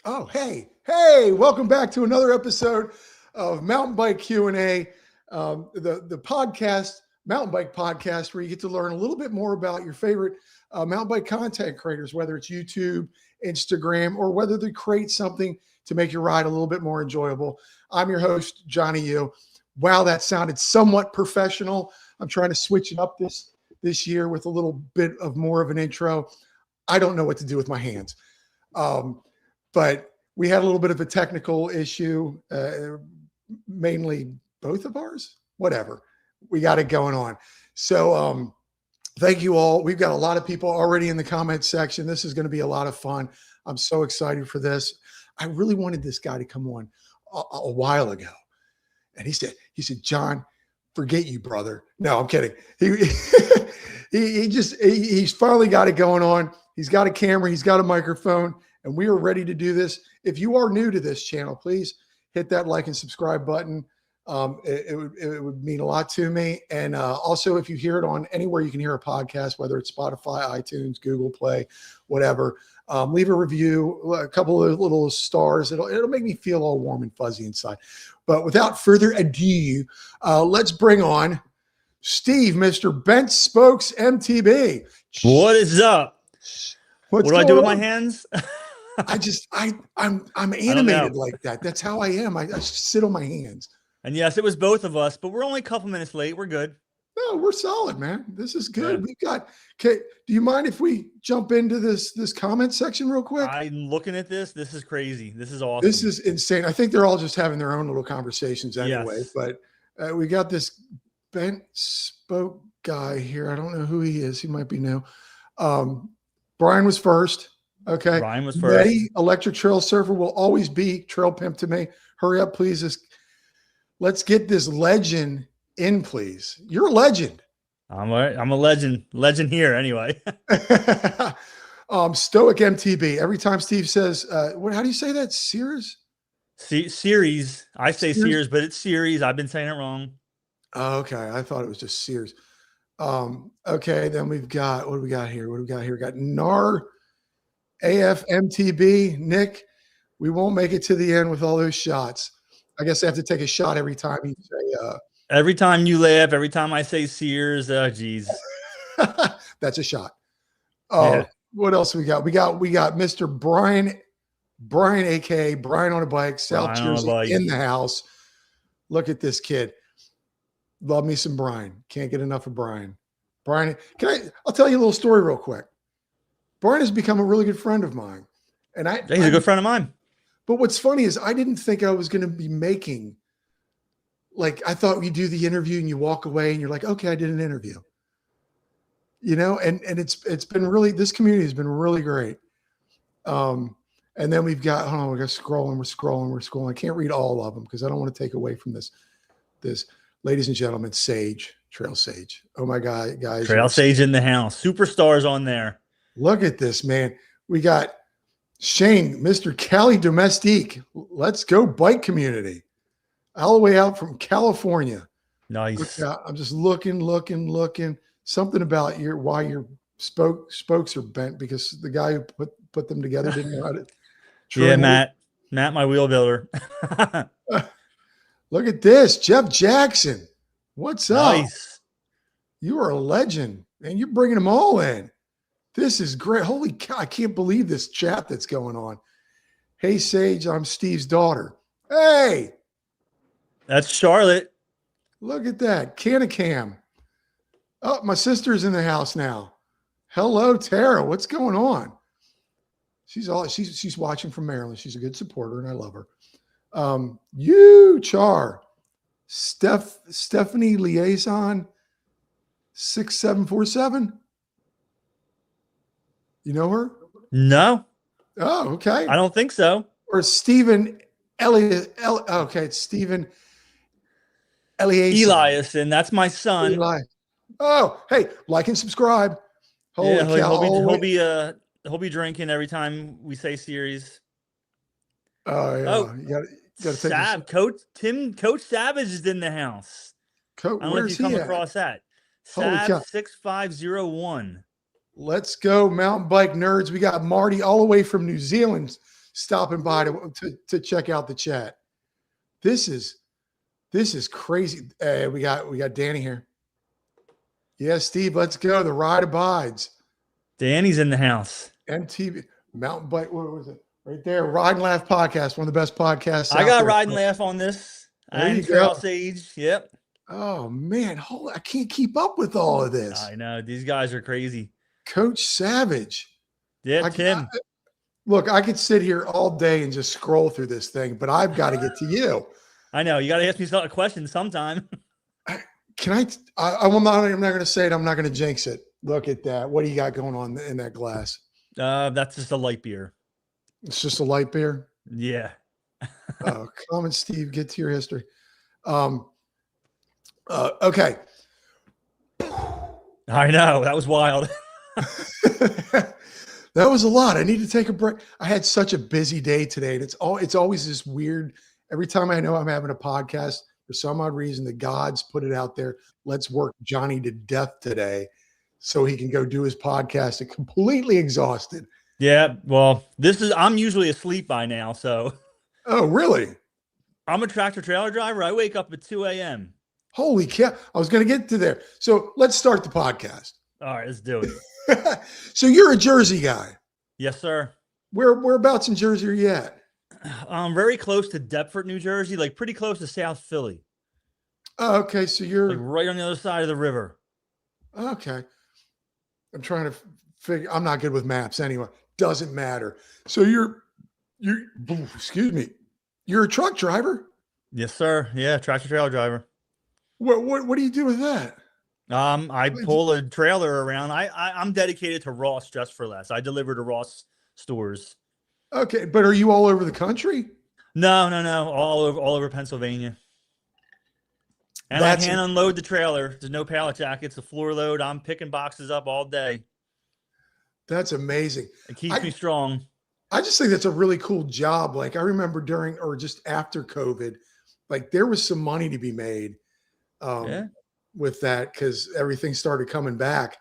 Oh, hey! Welcome back to another episode of Mountain Bike Q&A, the podcast, mountain bike podcast, where you get to learn a little bit more about your favorite mountain bike content creators, whether it's YouTube, Instagram, or whether they create something to make your ride a little bit more enjoyable. I'm your host, Johnny Yu. Wow, that sounded somewhat professional. I'm trying to switch it up this year with a little bit of more of an intro. I don't know what to do with my hands. But we had a little bit of a technical issue, mainly both of ours. Whatever, we got it going on. So thank you all. We've got a lot of people already in the comment section. This is going to be a lot of fun. I'm so excited for this. I really wanted this guy to come on a while ago, and he said, John, forget you, brother. No, I'm kidding. He's finally got it going on. He's got a camera. He's got a microphone. And we are ready to do this. If you are new to this channel, please hit that like and subscribe button. It would mean a lot to me. And also, if you hear it on anywhere you can hear a podcast, whether it's Spotify, iTunes, Google Play, whatever, leave a review, a couple of little stars. It'll make me feel all warm and fuzzy inside. But without further ado, let's bring on Steve, Mr. Bent Spokes MTB. What is up? What do I do with my hands? I'm animated like that. That's how I am. I sit on my hands. And yes, it was both of us, but we're only a couple minutes late. We're good. No, we're solid, man. This is good. Yeah. Okay. Do you mind if we jump into this comment section real quick? I'm looking at this. This is crazy. This is awesome. This is insane. I think they're all just having their own little conversations anyway. Yes. But we got this Bent Spoke guy here. I don't know who he is. He might be new. Brian was first. Okay. Brian was first. Betty, electric trail surfer, will always be trail pimp to me. Hurry up, please. Let's get this legend in, please. You're a legend. I'm a legend. Legend here, anyway. Stoic MTB. Every time Steve says, how do you say that? Sears? Series. I say Sears, but it's series. I've been saying it wrong. Oh, okay. I thought it was just Sears. Okay. Then we've got, what do we got here? We got NAR. AFMTB, Nick, we won't make it to the end with all those shots. I guess I have to take a shot every time you say. Every time you laugh, every time I say Sears, geez. That's a shot. Oh, yeah. What else we got? We got Mr. Brian, A.K.A. Brian on a bike, South Jersey, in the house. Look at this kid. Love me some Brian. Can't get enough of Brian. Brian, I'll tell you a little story real quick. Brian has become a really good friend of mine. And he's a good friend of mine. But what's funny is I didn't think I was going to be making, I thought you do the interview and you walk away and you're like, okay, I did an interview. You know, and it's been really, this community has been really great. And then we've got, hold on, we're scrolling. I can't read all of them because I don't want to take away from this, ladies and gentlemen, Sage, Trail Sage. Oh my God, guys. Trail Sage in the house. Superstars on there. Look at this, man. We got Shane, Mr. Cali Domestique. Let's go bike community. All the way out from California. Nice. I'm just looking. Something about why your spokes are bent, because the guy who put them together didn't know how to. Yeah, Matt, my wheel builder. Look at this. Jeff Jackson. What's up? Nice. You are a legend, and you're bringing them all in. This is great. Holy cow. I can't believe this chat that's going on. Hey, Sage, I'm Steve's daughter. Hey. That's Charlotte. Look at that. Canacam. Oh, my sister's in the house now. Hello, Tara. What's going on? She's watching from Maryland. She's a good supporter, and I love her. Char. Stephanie Liaison 6747. You know her? No. Oh, okay. I don't think so. Or Stephen Elliott. Okay, it's Stephen Eliason. That's my son. Eli. Oh, hey, like and subscribe. Holy cow. He'll be drinking every time we say series. Oh, yeah. Oh, you gotta take Coach Savage is in the house. I don't know if you come across that. Sav 6501. Let's go, mountain bike nerds. We got Marty all the way from New Zealand, stopping by to check out the chat. This is crazy. We got Danny here. Yeah, Steve, let's go. The ride abides. Danny's in the house. MTV Mountain Bike. What was it? Right there. Ride and Laugh podcast. One of the best podcasts I out got there. Ride and Laugh on this. There you Trail go. Sage. Yep. Oh man, I can't keep up with all of this. I know these guys are crazy. Coach Savage. Yeah, Tim. Look, I could sit here all day and just scroll through this thing, but I've got to get to you. I know you got to ask me a question sometime. I'm not going to say it. I'm not going to jinx it. Look at that. What do you got going on in that glass? That's just a light beer. It's just a light beer. Yeah. Oh, come on, Steve. Get to your history. Okay. I know that was wild. That was a lot. I need to take a break. I had such a busy day today, and it's always this weird. Every time I know I'm having a podcast, for some odd reason, the gods put it out there. Let's work Johnny to death today, so he can go do his podcast. And completely exhausted. Yeah. Well, I'm usually asleep by now, so. Oh, really? I'm a tractor trailer driver. I wake up at 2 a.m. Holy cow! I was going to get to there. So let's start the podcast. All right, let's do it. So you're a Jersey guy. Yes, sir. Whereabouts in Jersey are you at? I'm very close to Deptford, New Jersey, like pretty close to South Philly. Oh, okay. So you're like right on the other side of the river. Okay. I'm trying to figure. I'm not good with maps anyway. Doesn't matter. So you're excuse me. You're a truck driver? Yes, sir. Yeah, tractor trailer driver. What do you do with that? I pull a trailer around. I'm dedicated to Ross Just for Less. I deliver to Ross stores. Okay, but are you all over the country? No. All over Pennsylvania. And I hand unload the trailer. There's no pallet jack. It's a floor load. I'm picking boxes up all day. That's amazing. It keeps me strong. I just think that's a really cool job. Like I remember during or just after COVID, like there was some money to be made with that because everything started coming back.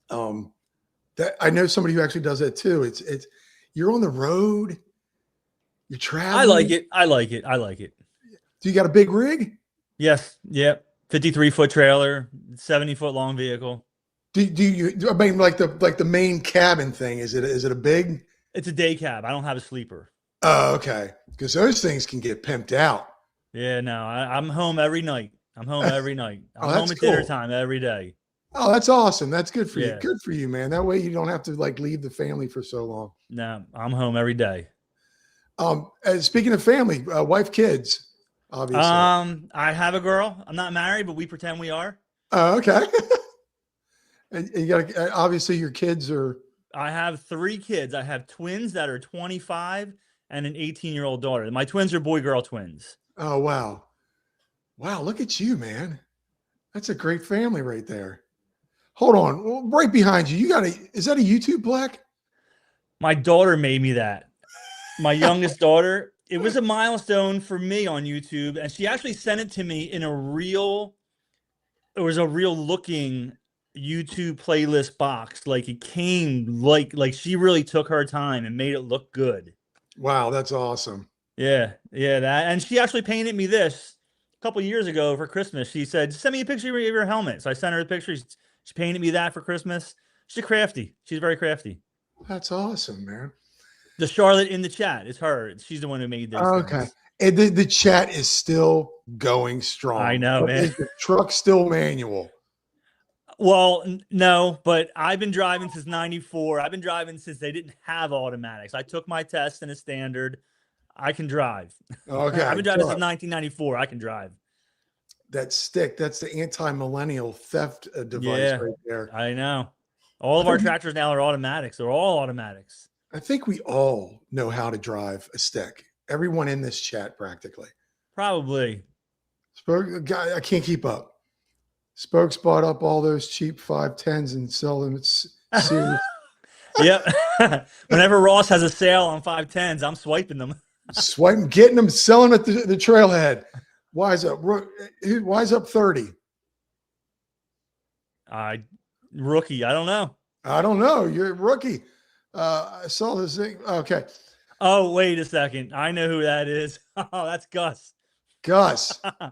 That I know somebody who actually does that too. It's you're on the road, you're traveling. I like it. Do you got a big rig? Yes. Yep. 53-foot trailer, 70-foot long vehicle. Do you? I mean, like the main cabin thing. Is it a big? It's a day cab. I don't have a sleeper. Oh, okay. Because those things can get pimped out. Yeah, no, I'm home every night. I'm home every night. I'm home at cool. dinner time every day. Oh, that's awesome. That's good for you. Good for you, man. That way you don't have to like leave the family for so long. No, I'm home every day. Speaking of family, wife, kids, obviously. I have a girl. I'm not married, but we pretend we are. Oh, okay. And you got obviously your kids are. I have 3 kids. I have twins that are 25 and an 18-year-old daughter. My twins are boy-girl twins. Oh, wow. Wow, look at you, man. That's a great family right there. Hold on. Right behind you. Is that a YouTube plaque? My daughter made me that. My youngest daughter. It was a milestone for me on YouTube. And she actually sent it to me in it was a real looking YouTube playlist box. Like it came like she really took her time and made it look good. Wow, that's awesome. Yeah, that. And she actually painted me this a couple years ago for Christmas. She said, "Send me a picture of your helmet." So I sent her a picture. She painted me that for Christmas. She's crafty. She's very crafty. That's awesome, man. The Charlotte in the chat is her. She's the one who made this. Okay. And the chat is still going strong. I know, man. Is the truck still manual? Well, no, but I've been driving since 94. I've been driving since they didn't have automatics. I took my test in a standard. I can drive. Okay. I've been driving since 1994. I can drive. That stick, that's the anti-millennial theft device right there. I know. All of our tractors now are automatics. They're all automatics. I think we all know how to drive a stick. Everyone in this chat practically. Probably. I can't keep up. Spokes bought up all those cheap 510s and sell them at Sears. Yep. Whenever Ross has a sale on 510s, I'm swiping them. Swiping, getting them, selling at the trailhead. Wise up 30. Rookie. I don't know. You're a rookie. I saw this thing. Okay. Oh, wait a second. I know who that is. Oh, that's Gus. Gus. Hi,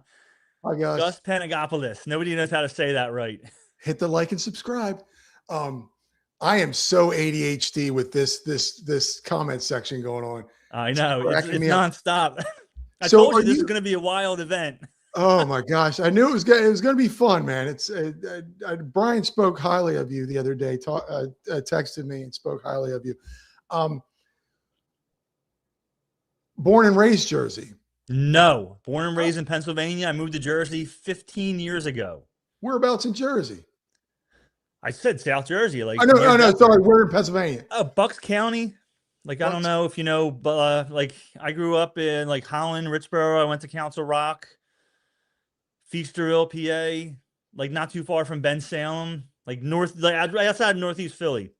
Gus Gus. Panagopoulos. Nobody knows how to say that right. Hit the like and subscribe. Um, I am so ADHD with this comment section going on. I It's know cracking it's me up. nonstop. I So told are you this is you? going to be a wild event. Oh my gosh, I knew it was going to be fun, man. It's Brian spoke highly of you the other day. Texted me and spoke highly of you. Um, Born and raised Jersey. No, born and raised in Pennsylvania. I moved to Jersey 15 years ago. Whereabouts in Jersey? I said South Jersey, I like know. near Oh no, sorry. Delaware. We're in Pennsylvania. Bucks County. Like I don't Bucks. know if you know, but like I grew up in like Holland, Richboro. I went to Council Rock, Feasterville, PA. Like not too far from Ben Salem, like north, like outside of Northeast Philly.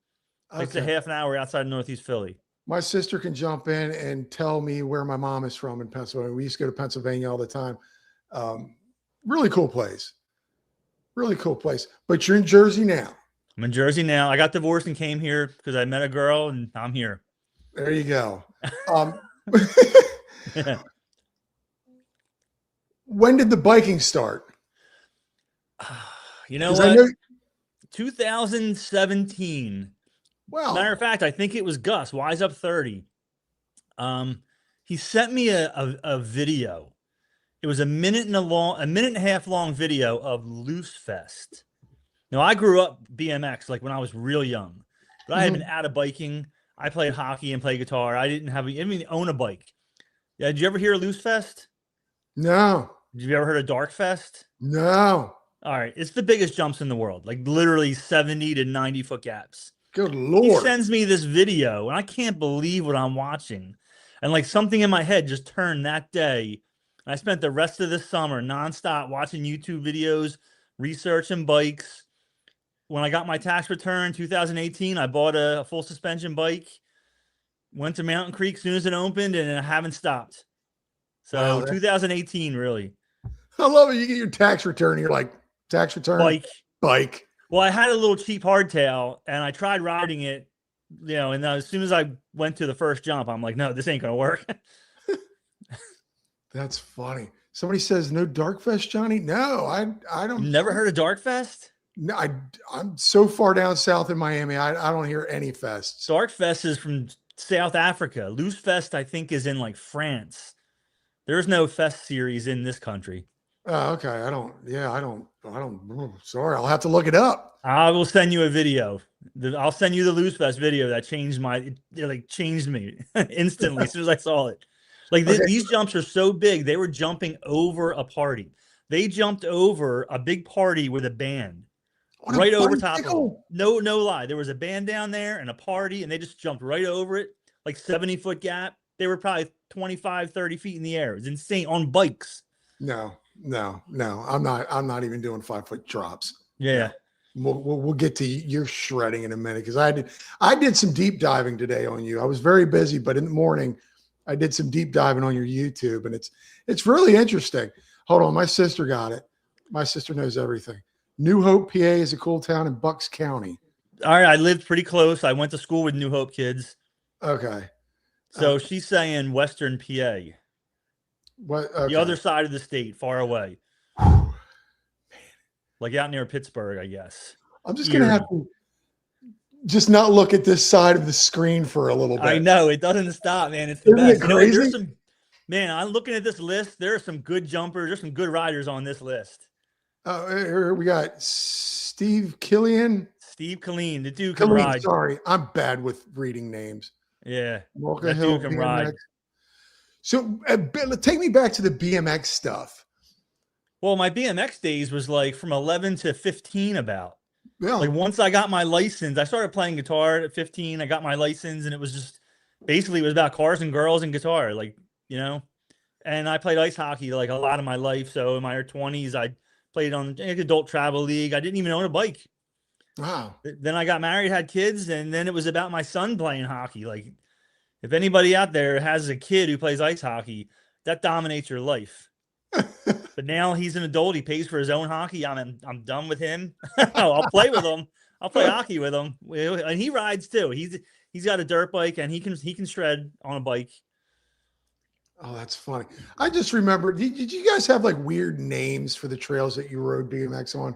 Like it's a Okay. half an hour outside of Northeast Philly. My sister can jump in and tell me where my mom is from in Pennsylvania. We used to go to Pennsylvania all the time. Really cool place. Really cool place. But you're in Jersey now. I'm in Jersey now. I got divorced and came here because I met a girl, and I'm here. There you go. Um, when did the biking start? You know Because I know. what? 2017. Matter Well, of fact, I think it was Gus, Wise Up 30. He sent me a video. It was a minute and a half long video of Loose Fest. Now I grew up BMX like when I was real young, but I had been out of biking. I played hockey and played guitar. I didn't even own a bike. Yeah, did you ever hear of Loose Fest? no, Did you ever heard of Dark Fest? no. All right, it's the biggest jumps in the world, like literally 70 to 90 foot gaps. Good He Lord. sends me this video, and I can't believe what I'm watching. And like something in my head just turned that day. And I spent the rest of the summer nonstop watching YouTube videos, researching bikes. When I got my tax return 2018, I bought a full suspension bike, went to Mountain Creek as soon as it opened, and I haven't stopped. So Wow. 2018, really. I love it. You get your tax return. And you're like, tax return, bike. Well, I had a little cheap hardtail, and I tried riding it, and as soon as I went to the first jump, I'm like, no, this ain't gonna work. That's funny. Somebody says no Dark Fest, Johnny. No, I don't. Never heard of Dark Fest? No, I'm so far down south in Miami. I don't hear any fests. Dark Fest is from South Africa. Loose Fest, I think, is in like France. There's no fest series in this country. Oh, okay. I don't. Sorry, I'll have to look it up. I will send you a video. I'll send you the Loose Fest video that changed changed me instantly as soon as I saw it. Like these jumps are so big, they were jumping over a party. They jumped over a big party with a band right over top of them. No lie. There was a band down there and a party, and they just jumped right over it, like 70-foot gap. They were probably 25, 30 feet in the air. It was insane on bikes. No. I'm not even doing 5-foot drops. Yeah. We'll get to your shredding in a minute because I did some deep diving today on you. I was very busy, but in the morning I did some deep diving on your YouTube, and it's really interesting. Hold on, my sister got it. My sister knows everything. New Hope, PA is a cool town in Bucks County. All right, I lived pretty close. I went to school with New Hope kids. Okay. So she's saying Western PA. What? Okay. The other side of the state, far away. Like out near Pittsburgh, I guess. I'm just going to have to just not look at this side of the screen for a little bit. I know. It doesn't stop, man. It's the Isn't best. it crazy? There's some, man, I'm looking at this list. There are some good jumpers. There's some good riders on this list. Here we got Steve Killian. Steve Killeen. The dude can ride. Sorry, I'm bad with reading names. Yeah. Walker Hill, dude can ride. So take me back to the BMX stuff. Well, my BMX days was like from 11 to 15 about. Yeah. Like once I got my license, I started playing guitar at 15. I got my license, and it was just basically it was about cars and girls and guitar, and I played ice hockey like a lot of my life. So in my 20s, I played on adult travel league. I didn't even own a bike. Wow. Then I got married, had kids, and then it was about my son playing hockey. Like if anybody out there has a kid who plays ice hockey, that dominates your life. But now he's an adult. He pays for his own hockey. I'm done with him. I'll play with him. I'll play hockey with him, and he rides too. he's got a dirt bike and he can shred on a bike. Oh, that's funny. I just remember. Did you guys have like weird names for the trails that you rode BMX on?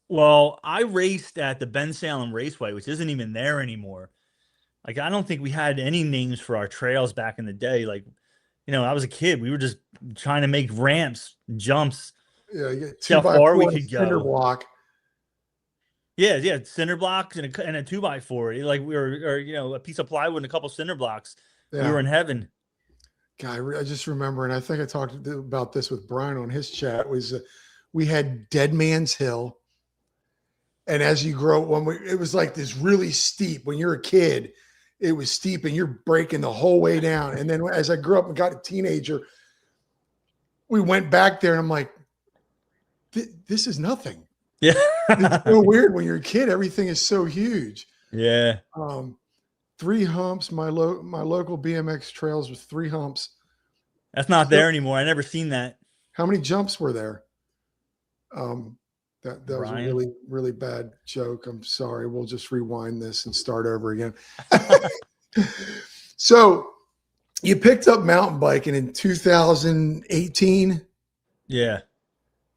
Well, I raced at the Ben Salem Raceway, which isn't even there anymore. Like, I don't think we had any names for our trails back in the day. Like, I was a kid. We were just trying to make ramps, jumps, Yeah, you get see two how by far we four could cinder go. block. Yeah, yeah, cinder blocks and a 2x4. Like we were, or a piece of plywood and a couple cinder blocks. We Yeah. were in heaven. God, I just remember, and I think I talked about this with Brian on his chat. Was we had Dead Man's Hill, and as you grow, it was like this really steep. When you're a kid, it was steep, and you're breaking the whole way down. And then as I grew up and got a teenager, we went back there, and I'm like, this is nothing. Yeah. It's so weird when you're a kid. Everything is so huge. Yeah. Three humps. My local BMX trails with three humps. That's not So, there anymore. I never seen that. how many jumps were there? That was a Brian. really, really bad joke. I'm sorry. We'll just rewind this and start over again. So you picked up mountain biking in 2018. Yeah.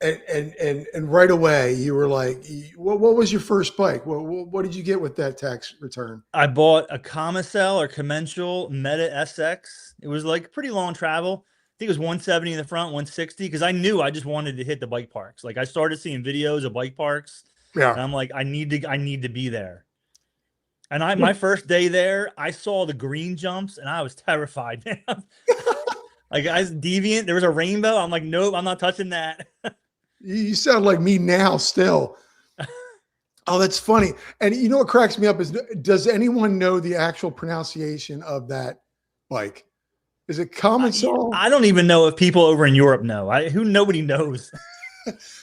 And right away you were like, what was your first bike? What did you get with that tax return? I bought a Comicel or Commensal Meta SX. It was like pretty long travel. I think it was 170 in the front, 160, because I knew I just wanted to hit the bike parks. Like I started seeing videos of bike parks, and Yeah. I'm like, I need to be there. And my first day there, I saw the green jumps, and I was terrified. Like I was deviant. There was a rainbow. I'm like, nope, I'm not touching that. You sound like me now still. Oh, that's funny. And you know what cracks me up is, does anyone know the actual pronunciation of that bike? Is it Commensal? I don't even know if people over in Europe know. Nobody knows.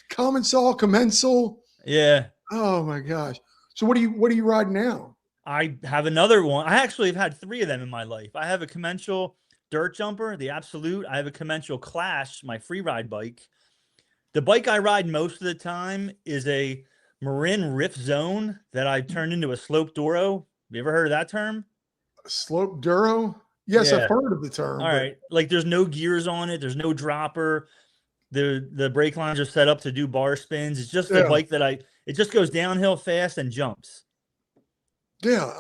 Commensal, Commensal. Yeah. Oh my gosh. So what do you ride now? I have another one. I actually have had three of them in my life. I have a Commensal dirt jumper, the Absolute. I have a Commensal Clash, my free ride bike. The bike I ride most of the time is a Marin Rift Zone that I turned into a Slope Duro. Have you ever heard of that term? Slope Duro? Yes, I've Yeah. heard of the term. All right. Like there's no gears on it. There's no dropper. The brake lines are set up to do bar spins. It's just a bike that it just goes downhill fast and jumps. Yeah,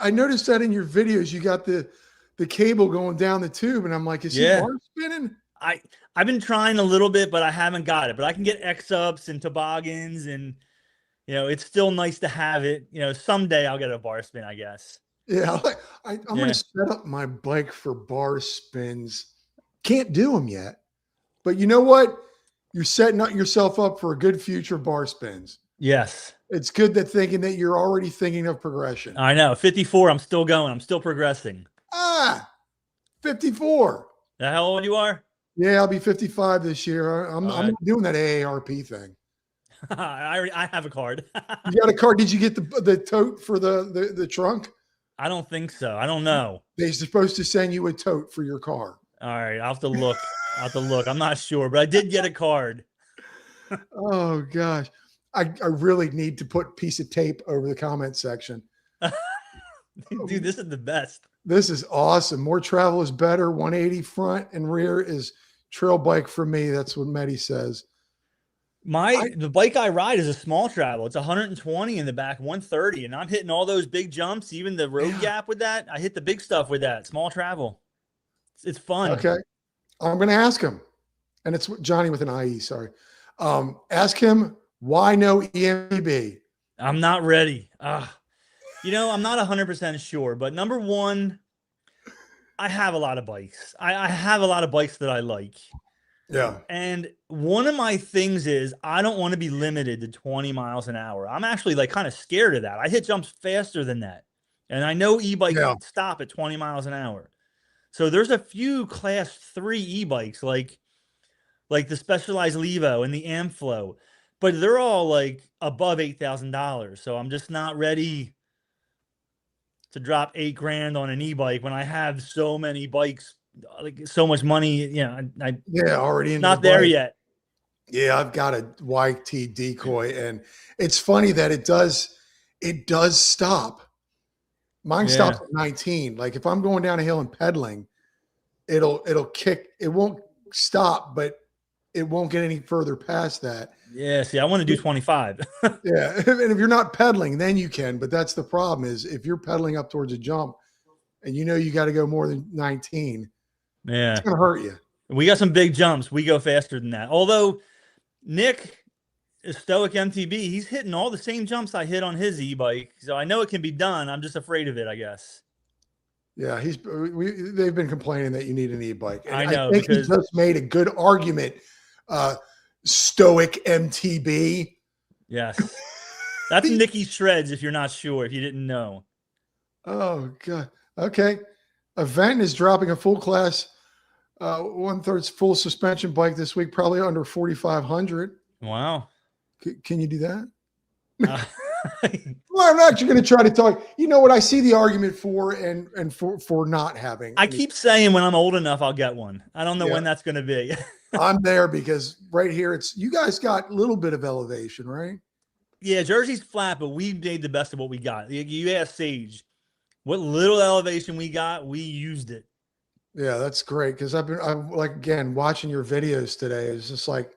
I noticed that in your videos. You got the cable going down the tube, and I'm like, is he bar spinning? I've been trying a little bit, but I haven't got it. But I can get X-ups and toboggans, and it's still nice to have it. Someday I'll get a bar spin, I guess. Yeah, I'm going to set up my bike for bar spins. Can't do them yet, but you know what? You're setting yourself up for a good future bar spins. Yes. It's good thinking that you're already thinking of progression. I know. 54, I'm still going. I'm still progressing. 54. Is that how old you are? Yeah, I'll be 55 this year. I'm not doing that AARP thing. I have a card. You got a card? Did you get the tote for the trunk? I don't think so. I don't know. They're supposed to send you a tote for your car. All right, I'll have to look. I'm not sure, but I did get a card. Oh gosh, I really need to put a piece of tape over the comment section. Dude, this is the best. This is awesome. More travel is better. 180 front and rear is trail bike for me. That's what Mehdi says. The bike I ride is a small travel. It's 120 in the back, 130, and I'm hitting all those big jumps, even the road gap with that. I hit the big stuff with that. Small travel. It's fun. Okay. I'm going to ask him. And it's Johnny with an IE, sorry. Ask him, why no EMB? I'm not ready. I'm not 100% sure, but number one, I have a lot of bikes. I have a lot of bikes that I like. Yeah. And one of my things is I don't want to be limited to 20 miles an hour. I'm actually like kind of scared of that. I hit jumps faster than that. And I know e-bikes stop at 20 miles an hour. So there's a few class 3 e-bikes like the Specialized Levo and the Amflow, but they're all like above $8,000. So I'm just not ready to drop $8,000 on an e-bike when I have so many bikes, like so much money. Already not there yet. Yeah, I've got a YT decoy, and it's funny that it does stop Mine Yeah. stops at 19. Like if I'm going down a hill and pedaling, it'll kick. It won't stop, but it won't get any further past that. Yeah. See, I want to do 25. Yeah, and if you're not pedaling, then you can. But that's the problem is if you're pedaling up towards a jump and you know you got to go more than 19, it's Yeah. gonna hurt you. We got some big jumps. We go faster than that. Although Nick is Stoic MTB, he's hitting all the same jumps I hit on his e-bike. So I know it can be done. I'm just afraid of it, I guess. Yeah, they've been complaining that you need an e-bike, and I I know think he because just made a good argument. Stoic MTB. yes. That's Nicky Shreds if you're not sure, if you didn't know. Oh god. Okay. Event is dropping a full class, 1/3 full suspension bike this week, probably under 4,500. Wow. Can you do that? Uh, Well, I'm actually going to try to talk. You know what? I see the argument for and for not having. I keep saying when I'm old enough, I'll get one. I don't know Yeah, when that's going to be. I'm there because right here, it's you guys got a little bit of elevation, right? Yeah, Jersey's flat, but we made the best of what we got. You asked Sage, what little elevation we got, we used it. Yeah, that's great because I'm like again watching your videos today. It's just like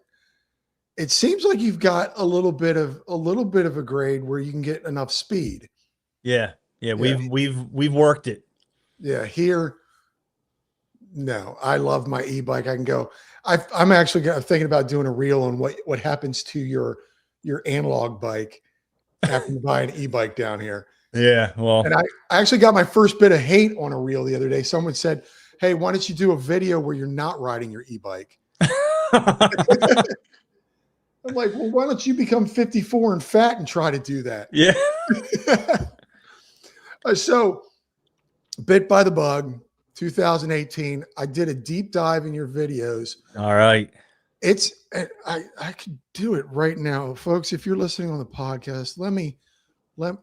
it seems like you've got a little bit of a grade where you can get enough speed. Yeah, yeah, Yeah, we've worked it. yeah. Here, no, I love my e-bike. I can go. I'm actually thinking about doing a reel on what happens to your analog bike after you buy an e-bike down here. Yeah, well, And I actually got my first bit of hate on a reel the other day. Someone said, "Hey, why don't you do a video where you're not riding your e-bike?" I'm like, well, why don't you become 54 and fat and try to do that? yeah. So, Bit by the Bug, 2018. I did a deep dive in your videos. All right. I could do it right now, folks. If you're listening on the podcast,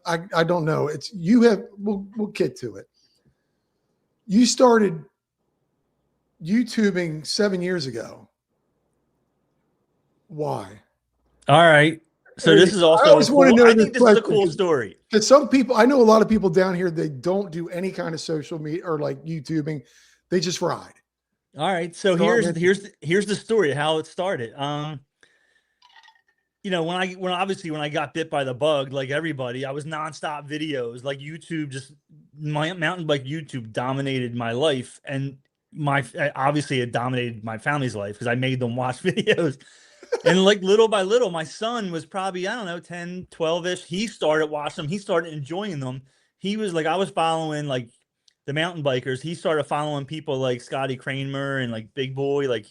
I don't know. We'll get to it. You started YouTubing 7 years ago. Why? All right. So this is I also always want to know I this think this is a question cool story. because some people, I know a lot of people down here, they don't do any kind of social media or like YouTubing. They just ride. All right. So So here's the story of how it started. When I got bit by the bug, like everybody, I was nonstop videos, like YouTube, just my mountain bike YouTube dominated my life. And obviously it dominated my family's life because I made them watch videos. And like little by little, my son was probably, I don't know, 10, 12-ish. He started watching them. He started enjoying them. He was like, I was following like the mountain bikers. He started following people like Scotty Kramer and like Big Boy, like,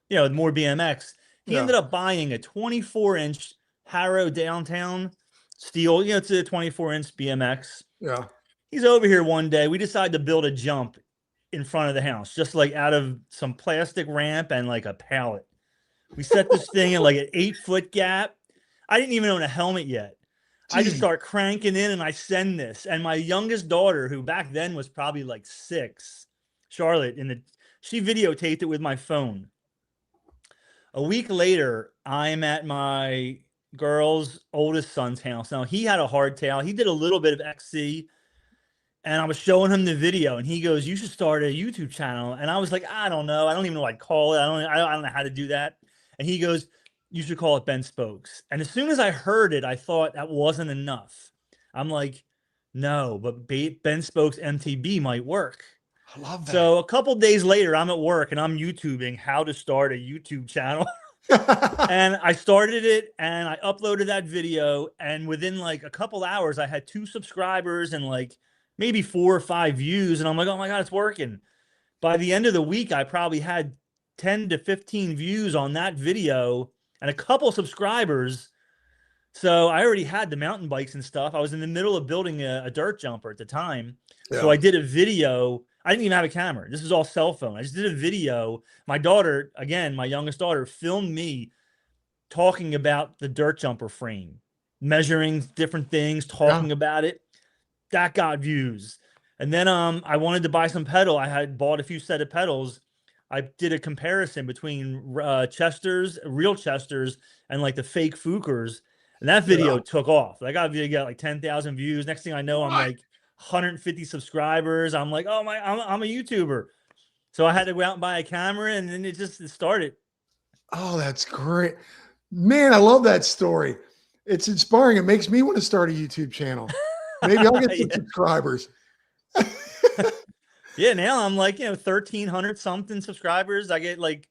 more BMX. He yeah, ended up buying a 24-inch Harrow Downtown steel, it's a 24-inch BMX. yeah. He's over here one day. We decided to build a jump in front of the house, just like out of some plastic ramp and like a pallet. We set this thing in like an 8-foot gap. I didn't even own a helmet yet. I just Gee, start cranking in and I send this. And my youngest daughter, who back then was probably like 6, Charlotte, she videotaped it with my phone. A week later, I'm at my girl's oldest son's house. Now, he had a hardtail. He did a little bit of XC, and I was showing him the video, and he goes, "You should start a YouTube channel." And I was like, "I don't know. I don't even know what I'd call it. I don't know how to do that." And he goes, "You should call it Ben Spokes." And as soon as I heard it, I thought that wasn't enough. I'm like, "No, but Ben Spokes MTB might work." I love that. So a couple days later, I'm at work and I'm YouTubing how to start a YouTube channel. And I started it and I uploaded that video. And within like a couple hours, I had 2 subscribers and like maybe 4 or 5 views. And I'm like, oh my God, it's working. By the end of the week, I probably had 10 to 15 views on that video and a couple subscribers. So I already had the mountain bikes and stuff. I was in the middle of building a dirt jumper at the time. So Yeah. I did a video. I didn't even have a camera. This was all cell phone. I just did a video. My daughter, again, my youngest daughter, filmed me talking about the dirt jumper frame, measuring different things, talking about it. That got views. And then I wanted to buy some pedal. I had bought a few set of pedals. I did a comparison between Chesters, real Chesters, and like the fake Fukers. And that video took off. I got a video got like 10,000 views. Next thing I know, I'm like 150 subscribers. I'm like, oh my, I'm a YouTuber. So I had to go out and buy a camera, and then it started. Oh, that's great. Man, I love that story. It's inspiring. It makes me want to start a YouTube channel. Maybe I'll get some Yeah. subscribers. Yeah, now I'm like, 1,300 something subscribers. I get like,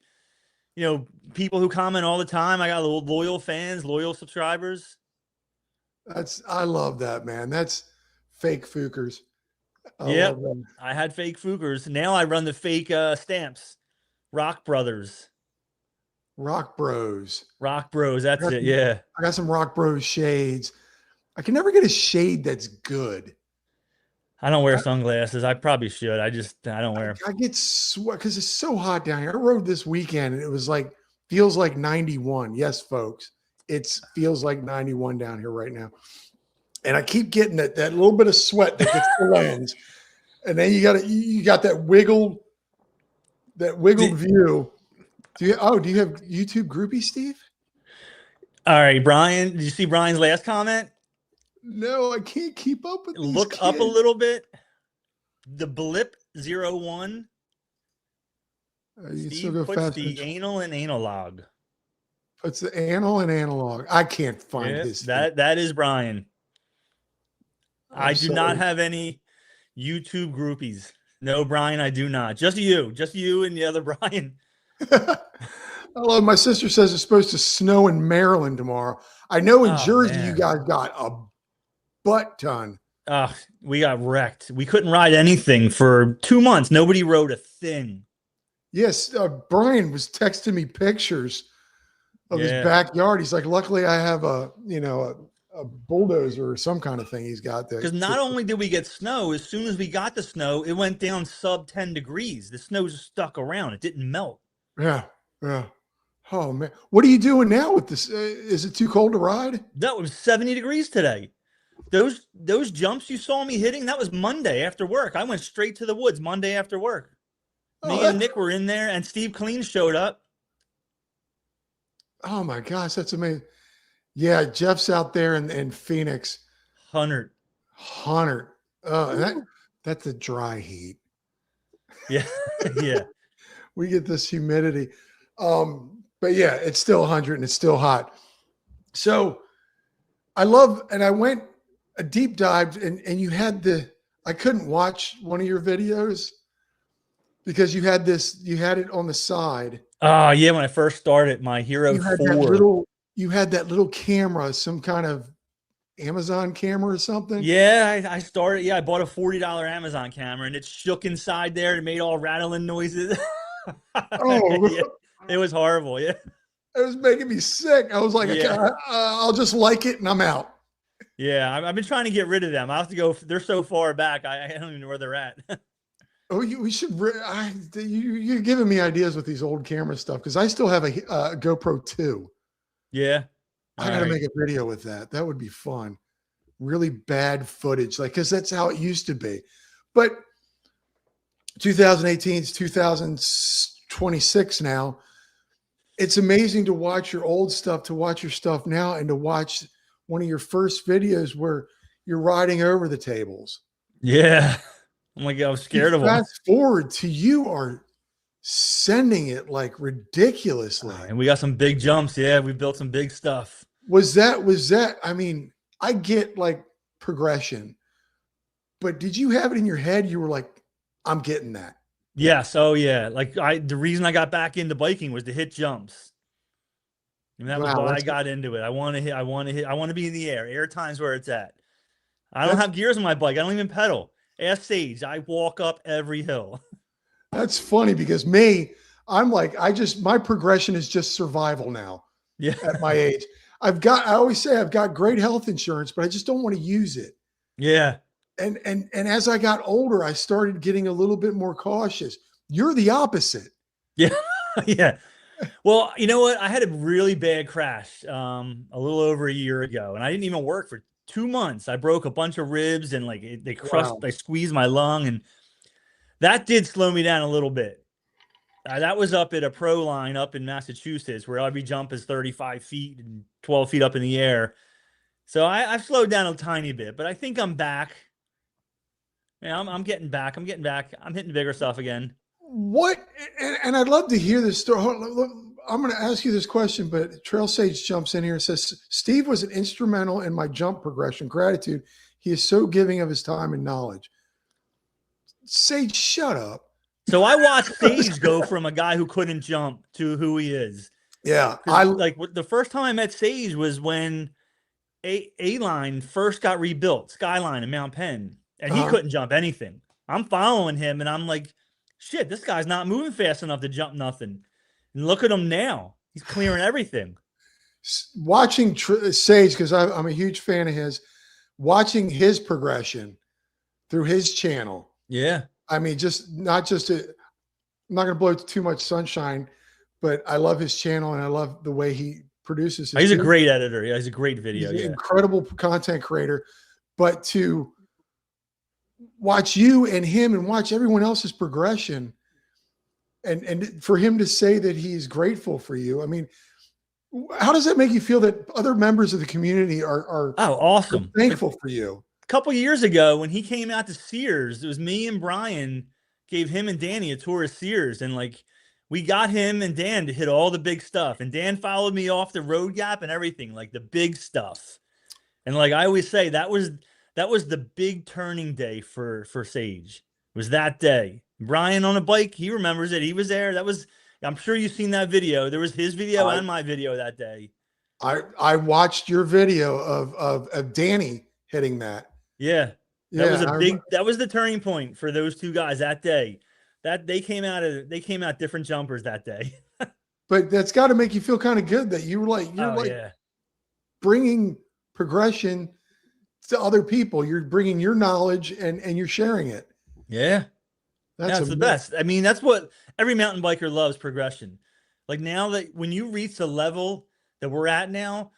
people who comment all the time. I got loyal fans, loyal subscribers. I love that, man. That's fake Fookers. I love Yep. them. I had fake Fookers. Now I run the fake stamps. Rock Brothers. Rock Bros. Rock Bros. That's it. Yeah. I got some Rock Bros shades. I can never get a shade that's good. I don't wear I, sunglasses. I probably should. I don't wear 'em. I get sweat because it's so hot down here. I rode this weekend and it was like, feels like 91. Yes, folks. It feels like 91 down here right now. And I keep getting that little bit of sweat that gets the lens. And then you got that wiggled view. Do you have YouTube groupie, Steve? All right, Brian. Did you see Brian's last comment? No, I can't keep up with these Look kids. up a little bit. The Blip01. You Steve go puts fast. the anal and analog. Puts the anal and analog. I can't find his. That is Brian. I do not sorry. have any YouTube groupies. No, Brian, I do not. Just you and the other Brian. Hello, my sister says it's supposed to snow in Maryland tomorrow. I know in Jersey man. you guys got a butt ton. We got wrecked. We couldn't ride anything for 2 months. Nobody rode a thing. Yes, Brian was texting me pictures of his backyard. He's like, luckily I have a bulldozer or some kind of thing he's got there. Because not only did we get snow, as soon as we got the snow, it went down sub 10 degrees. The snow just stuck around. It didn't melt. Yeah. Oh man, what are you doing now with this? Is it too cold to ride? That was 70 degrees today. Those jumps you saw me hitting, that was Monday after work. I went straight to the woods Monday after work. Me and Nick were in there, and Steve Clean showed up. Oh my gosh, that's amazing. Yeah, Jeff's out there in Phoenix. 100. That's a dry heat. Yeah. Yeah. We get this humidity. But yeah, it's still 100 and it's still hot. So I went a deep dive and you had I couldn't watch one of your videos because you had it on the side. Oh yeah, when I first started my Hero 4. You had that little camera, some kind of Amazon camera or something. Yeah, I started. Yeah, I bought a $40 Amazon camera, and it shook inside there. It made all rattling noises. Oh, yeah, it was horrible. Yeah, it was making me sick. I was like, I'll just like it, and I'm out. Yeah, I've been trying to get rid of them. I have to go. They're so far back. I don't even know where they're at. Oh, we should. You're giving me ideas with these old camera stuff because I still have a GoPro 2. Yeah. I got to make a video with that. That would be fun. Really bad footage, because that's how it used to be. But 2018 is 2026 now. It's amazing to watch your old stuff, to watch your stuff now, and to watch one of your first videos where you're riding over the tables. Yeah. Oh my God, I was scared of them. Fast forward to you are sending it like ridiculously. And we got some big jumps. Yeah, we built some big stuff. Was that, I mean, I get like progression, but did you have it in your head? You were like, I'm getting that. Yes. Oh yeah. Like the reason I got back into biking was to hit jumps. And that was why I got into it. I want to be in the air. Air time's where it's at. I don't have gears on my bike. I don't even pedal. Ask Sage. I walk up every hill. That's funny because I'm like, my progression is just survival now. Yeah. At my age, I always say I've got great health insurance, but I just don't want to use it. Yeah. And as I got older, I started getting a little bit more cautious. You're the opposite. Yeah. Yeah. Well, you know what? I had a really bad crash a little over a year ago, and I didn't even work for 2 months. I broke a bunch of ribs and they crushed, they squeezed my lung, and that did slow me down a little bit. That was up at a pro line up in Massachusetts where every jump is 35 feet and 12 feet up in the air. So I've slowed down a tiny bit, but I think I'm back. Yeah, I'm getting back. I'm getting back. I'm hitting bigger stuff again. What, and I'd love to hear this story. I'm going to ask you this question, but Trail Sage jumps in here and says, Steve was an instrumental in my jump progression. Gratitude. He is so giving of his time and knowledge. Sage, shut up. So I watched Sage go from a guy who couldn't jump to who he is. Yeah. Because like the first time I met Sage was when A-Line first got rebuilt, Skyline in Mount Penn, and he couldn't jump anything. I'm following him, and I'm like, shit, this guy's not moving fast enough to jump nothing. And look at him now; he's clearing everything. Watching Sage, because I'm a huge fan of his. Watching his progression through his channel. Yeah, I mean, just not just I'm not going to blow too much sunshine, but I love his channel and I love the way he produces. He's a great editor. Yeah, he's a great video. He's an incredible content creator. But to watch you and him and watch everyone else's progression, and for him to say that he's grateful for you, I mean, how does that make you feel that other members of the community are awesome, thankful for you? A couple years ago when he came out to Sears, it was me and Brian gave him and Danny a tour of Sears, and like we got him and Dan to hit all the big stuff, and Dan followed me off the road gap and everything, like the big stuff. And like I always say, that was the big turning day for Sage. It was that day. Brian on a bike, he remembers it. He was there. I'm sure you've seen that video. There was his video and my video that day. I watched your video of Danny hitting that. Yeah. That was the turning point for those two guys that day. That they came out different jumpers that day. But that's got to make you feel kind of good that you're bringing progression to other people. You're bringing your knowledge and you're sharing it. Yeah. That's the best. I mean, that's what every mountain biker loves, progression. Like now that when you reach the level that we're at now,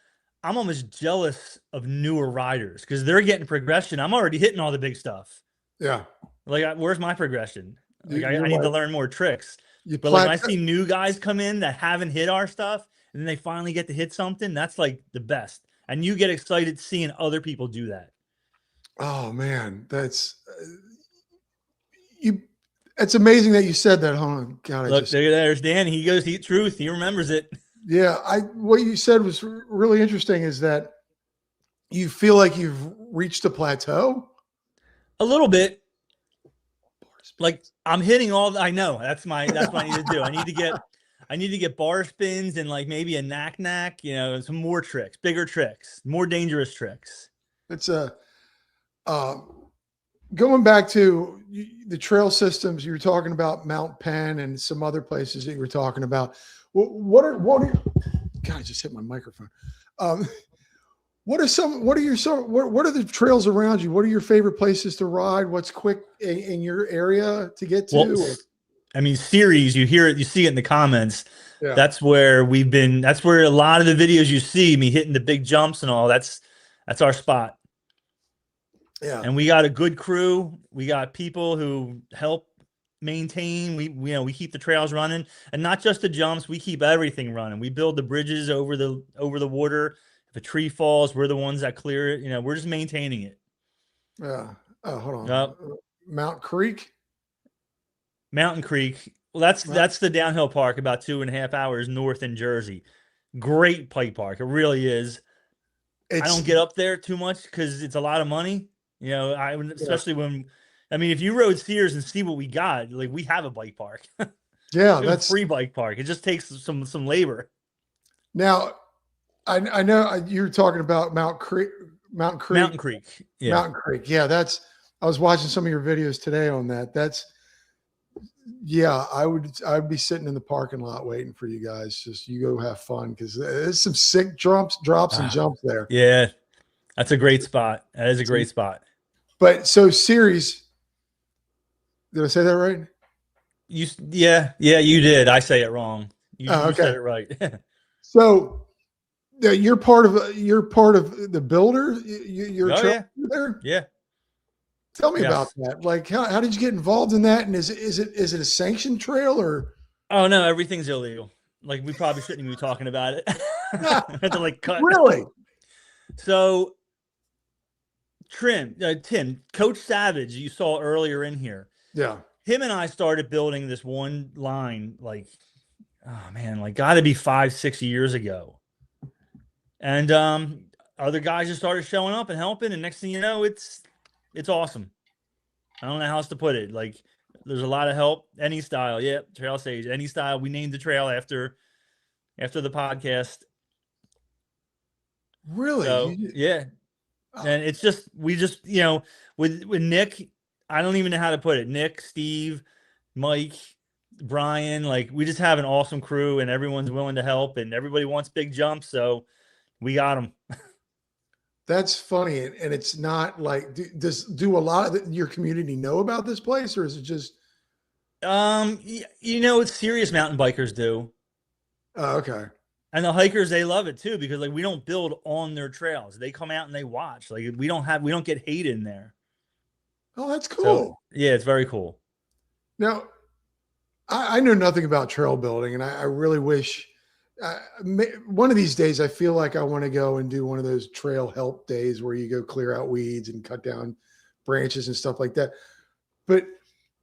I'm almost jealous of newer riders because they're getting progression. I'm already hitting all the big stuff. Yeah. Like, where's my progression? Like, I need to learn more tricks. But like when I see new guys come in that haven't hit our stuff and then they finally get to hit something, that's like the best. And you get excited seeing other people do that. Oh man, that's it's amazing that you said that. Hold on. God, look, there's Dan. He goes, truth. He remembers it. Yeah. What you said was really interesting is that you feel like you've reached a plateau. A little bit. Like I'm hitting I know that's what I need to do. I need to get bar spins and like maybe a knack, some more tricks, bigger tricks, more dangerous tricks. It's going back to the trail systems, you were talking about Mount Penn and some other places that you were talking about. What are God, I just hit my microphone. What are the trails around you? What are your favorite places to ride? What's quick in your area to get to? Well, I mean, series, you hear it, you see it in the comments. Yeah. That's where that's where a lot of the videos you see me hitting the big jumps and all, that's our spot. Yeah. And we got a good crew. We got people who help maintain. We keep the trails running, and not just the jumps. We keep everything running. We build the bridges over the water. If a tree falls, we're the ones that clear it. We're just maintaining it. Yeah. Oh, hold on. Mountain Creek. Well, that's the downhill park about 2.5 hours north in Jersey. Great bike park. It really is. I don't get up there too much because it's a lot of money. Especially when, I mean, if you rode Sears and see what we got, like we have a bike park. Yeah, that's a free bike park. It just takes some labor. Now, I know you're talking about Mountain Creek. Yeah. Mountain Creek. Yeah, I was watching some of your videos today on that. I'd be sitting in the parking lot waiting for you guys. Just you go have fun because there's some sick drops and jumps there. Yeah, that's a great spot. That is a great spot. But so series, did I say that right? Yeah, you did. I say it wrong. You said it right. So you're part of the builder. You're there. Yeah. Tell me about that. Like, how did you get involved in that? And is it a sanctioned trail or? Oh no, everything's illegal. Like we probably shouldn't even be talking about it. I had to like cut. Really? So Tim, Coach Savage, you saw earlier in here. Yeah. Him and I started building this one line, like, oh man, like got to be 5, 6 years ago. And other guys just started showing up and helping, and next thing you know, it's awesome. I don't know how else to put it. Like, there's a lot of help. Any style, yeah, Trail Sage, any style. We named the trail after the podcast. Really? So yeah, Oh, and it's just we just with Nick, I don't even know how to put it. Nick, Steve, Mike, Brian, like we just have an awesome crew, and everyone's willing to help, and everybody wants big jumps, so we got them. that's funny. And it's not like, do a lot of your community know about this place, or is it just, It's serious mountain bikers do. oh, okay. And the hikers, they love it too because like we don't build on their trails. They come out and they watch. Like we don't get hate in there. Oh, that's So cool. yeah, it's very cool. Now, I know nothing about trail building, and I really wish one of these days I feel like I want to go and do one of those trail help days where you go clear out weeds and cut down branches and stuff like that. But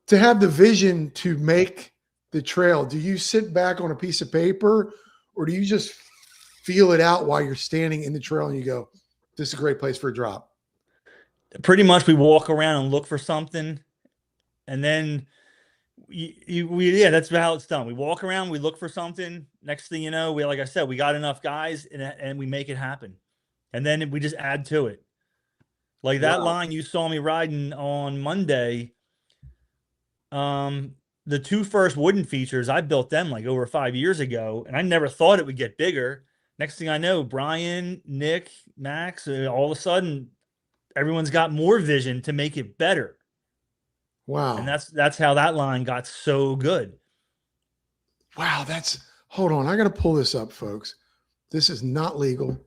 to have the vision to make the trail, do you sit back on a piece of paper, or do you just feel it out while you're standing in the trail and you go, this is a great place for a drop? Pretty much we walk around and look for something, and then yeah, that's how it's done. We walk around, we look for something. Next thing you know, we like I said, we got enough guys, and we make it happen, and then we just add to it. Like that Wow. line you saw me riding on Monday. The two first wooden features, I built them like over 5 years ago, and I never thought it would get bigger. Next thing I know, Brian, Nick, Max, all of a sudden, everyone's got more vision to make it better. And Wow. that's how that line got so good. Wow. Hold on. I got to pull this up, folks. This is not legal.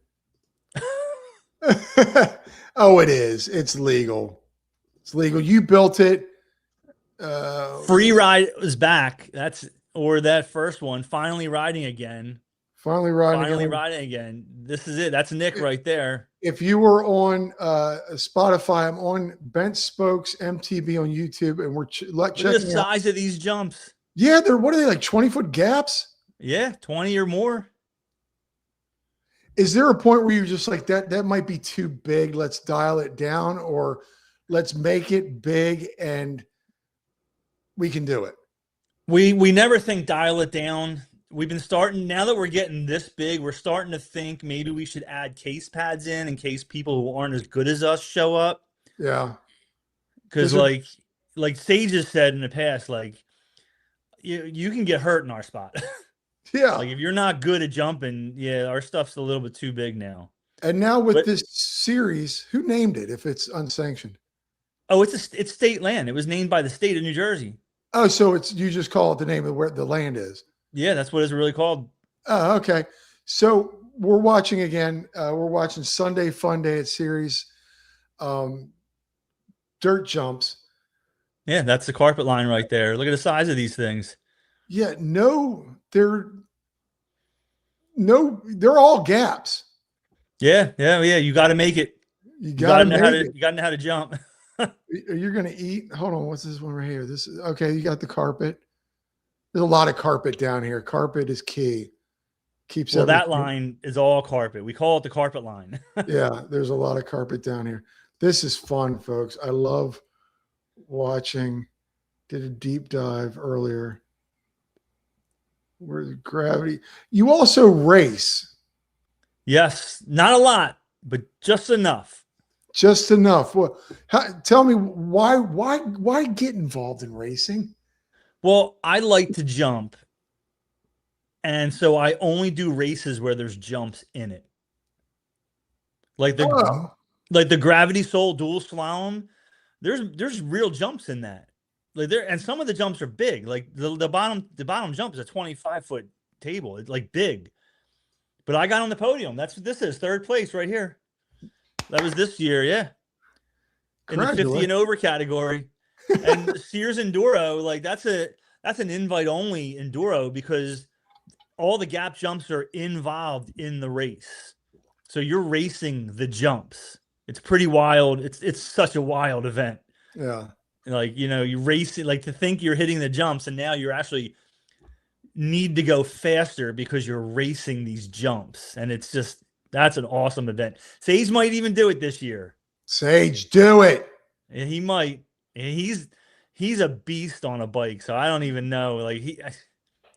Oh, it is. It's legal. It's legal. You built it. Free ride is back. That first one, finally riding again. Finally riding Finally again. riding again. This is it. That's Nick right there. If you were on Spotify, I'm on Bent Spokes MTB on YouTube, and we're Look at the checking out. size of these jumps. Yeah, what are they, like 20-foot gaps? Yeah, 20 or more. Is there a point where you're just like that might be too big, let's dial it down, or let's make it big and we can do it? We never think dial it down. We've been starting now that we're getting this big, we're starting to think maybe we should add case pads in case people who aren't as good as us show up. Yeah. Because like Sage has said in the past, like you can get hurt in our spot. Yeah. Like if you're not good at jumping, yeah, our stuff's a little bit too big now. And now with this series, who named it if it's unsanctioned? Oh, it's state land. It was named by the state of New Jersey. Oh, so you just call it the name of where the land is. Yeah, that's what it's really called. Oh, okay. So we're watching again. We're watching Sunday Fun Day at Series dirt jumps. Yeah, that's the carpet line right there. Look at the size of these things. Yeah, they're all gaps. Yeah. You got to make it. You got to know how to. You got to know how to jump. You're going to eat. Hold on. What's this one right here? This is okay. You got the carpet. There's a lot of carpet down here. Carpet is key. Keeps well, everything. That line is all carpet. We call it the carpet line. Yeah, there's a lot of carpet down here. This is fun, folks. I love watching. Did a deep dive earlier. Where's gravity? You also race. Yes, not a lot, but just enough. Just enough. Well, tell me why get involved in racing? Well, I like to jump, and so I only do races where there's jumps in it. Like the Gravity Soul dual slalom, there's real jumps in that. Like and some of the jumps are big. Like the bottom jump is a 25-foot table. It's like big. But I got on the podium. That's what this is. Third place right here. That was this year, yeah. In the 50 and over category. And Sears Enduro, like that's an invite only enduro because all the gap jumps are involved in the race. So you're racing the jumps. It's pretty wild. It's such a wild event. Yeah. Like, you race it, like to think you're hitting the jumps, and now you're actually need to go faster because you're racing these jumps. And that's an awesome event. Sage might even do it this year. Sage, do it. And he might. And he's a beast on a bike. So I don't even know. Like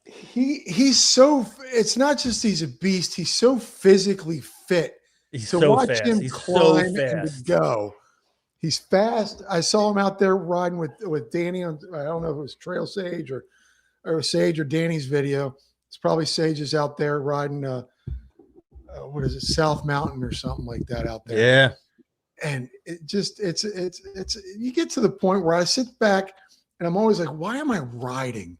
He's so, it's not just he's a beast, he's so physically fit he's to so watch fast. him He's so climb and to fast. go. He's fast. I saw him out there riding with Danny on, I don't know if it was Trail Sage or Sage or Danny's video. It's probably Sage's out there riding what is it, South Mountain or something like that out there. Yeah. And it just it's you get to the point where I sit back and I'm always like, why am I riding?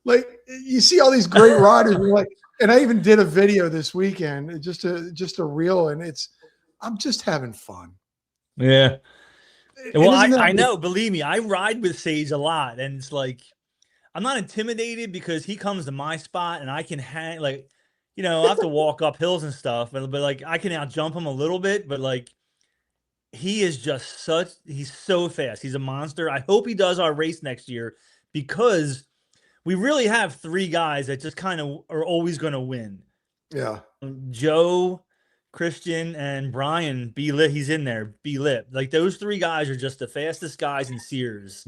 Like, you see all these great riders, and like, and I even did a video this weekend, just a reel, and I'm just having fun. Yeah. And Well, isn't that I know, believe me, I ride with Sage a lot, and it's like I'm not intimidated because he comes to my spot and I can hang like, I have to walk up hills and stuff, but like I can out jump him a little bit, but like he is just he's so fast. He's a monster. I hope he does our race next year because we really have three guys that just kind of are always going to win. Yeah. Joe, Christian, and Brian B. Lit. He's in there. B. Lit. Like those three guys are just the fastest guys in Sears.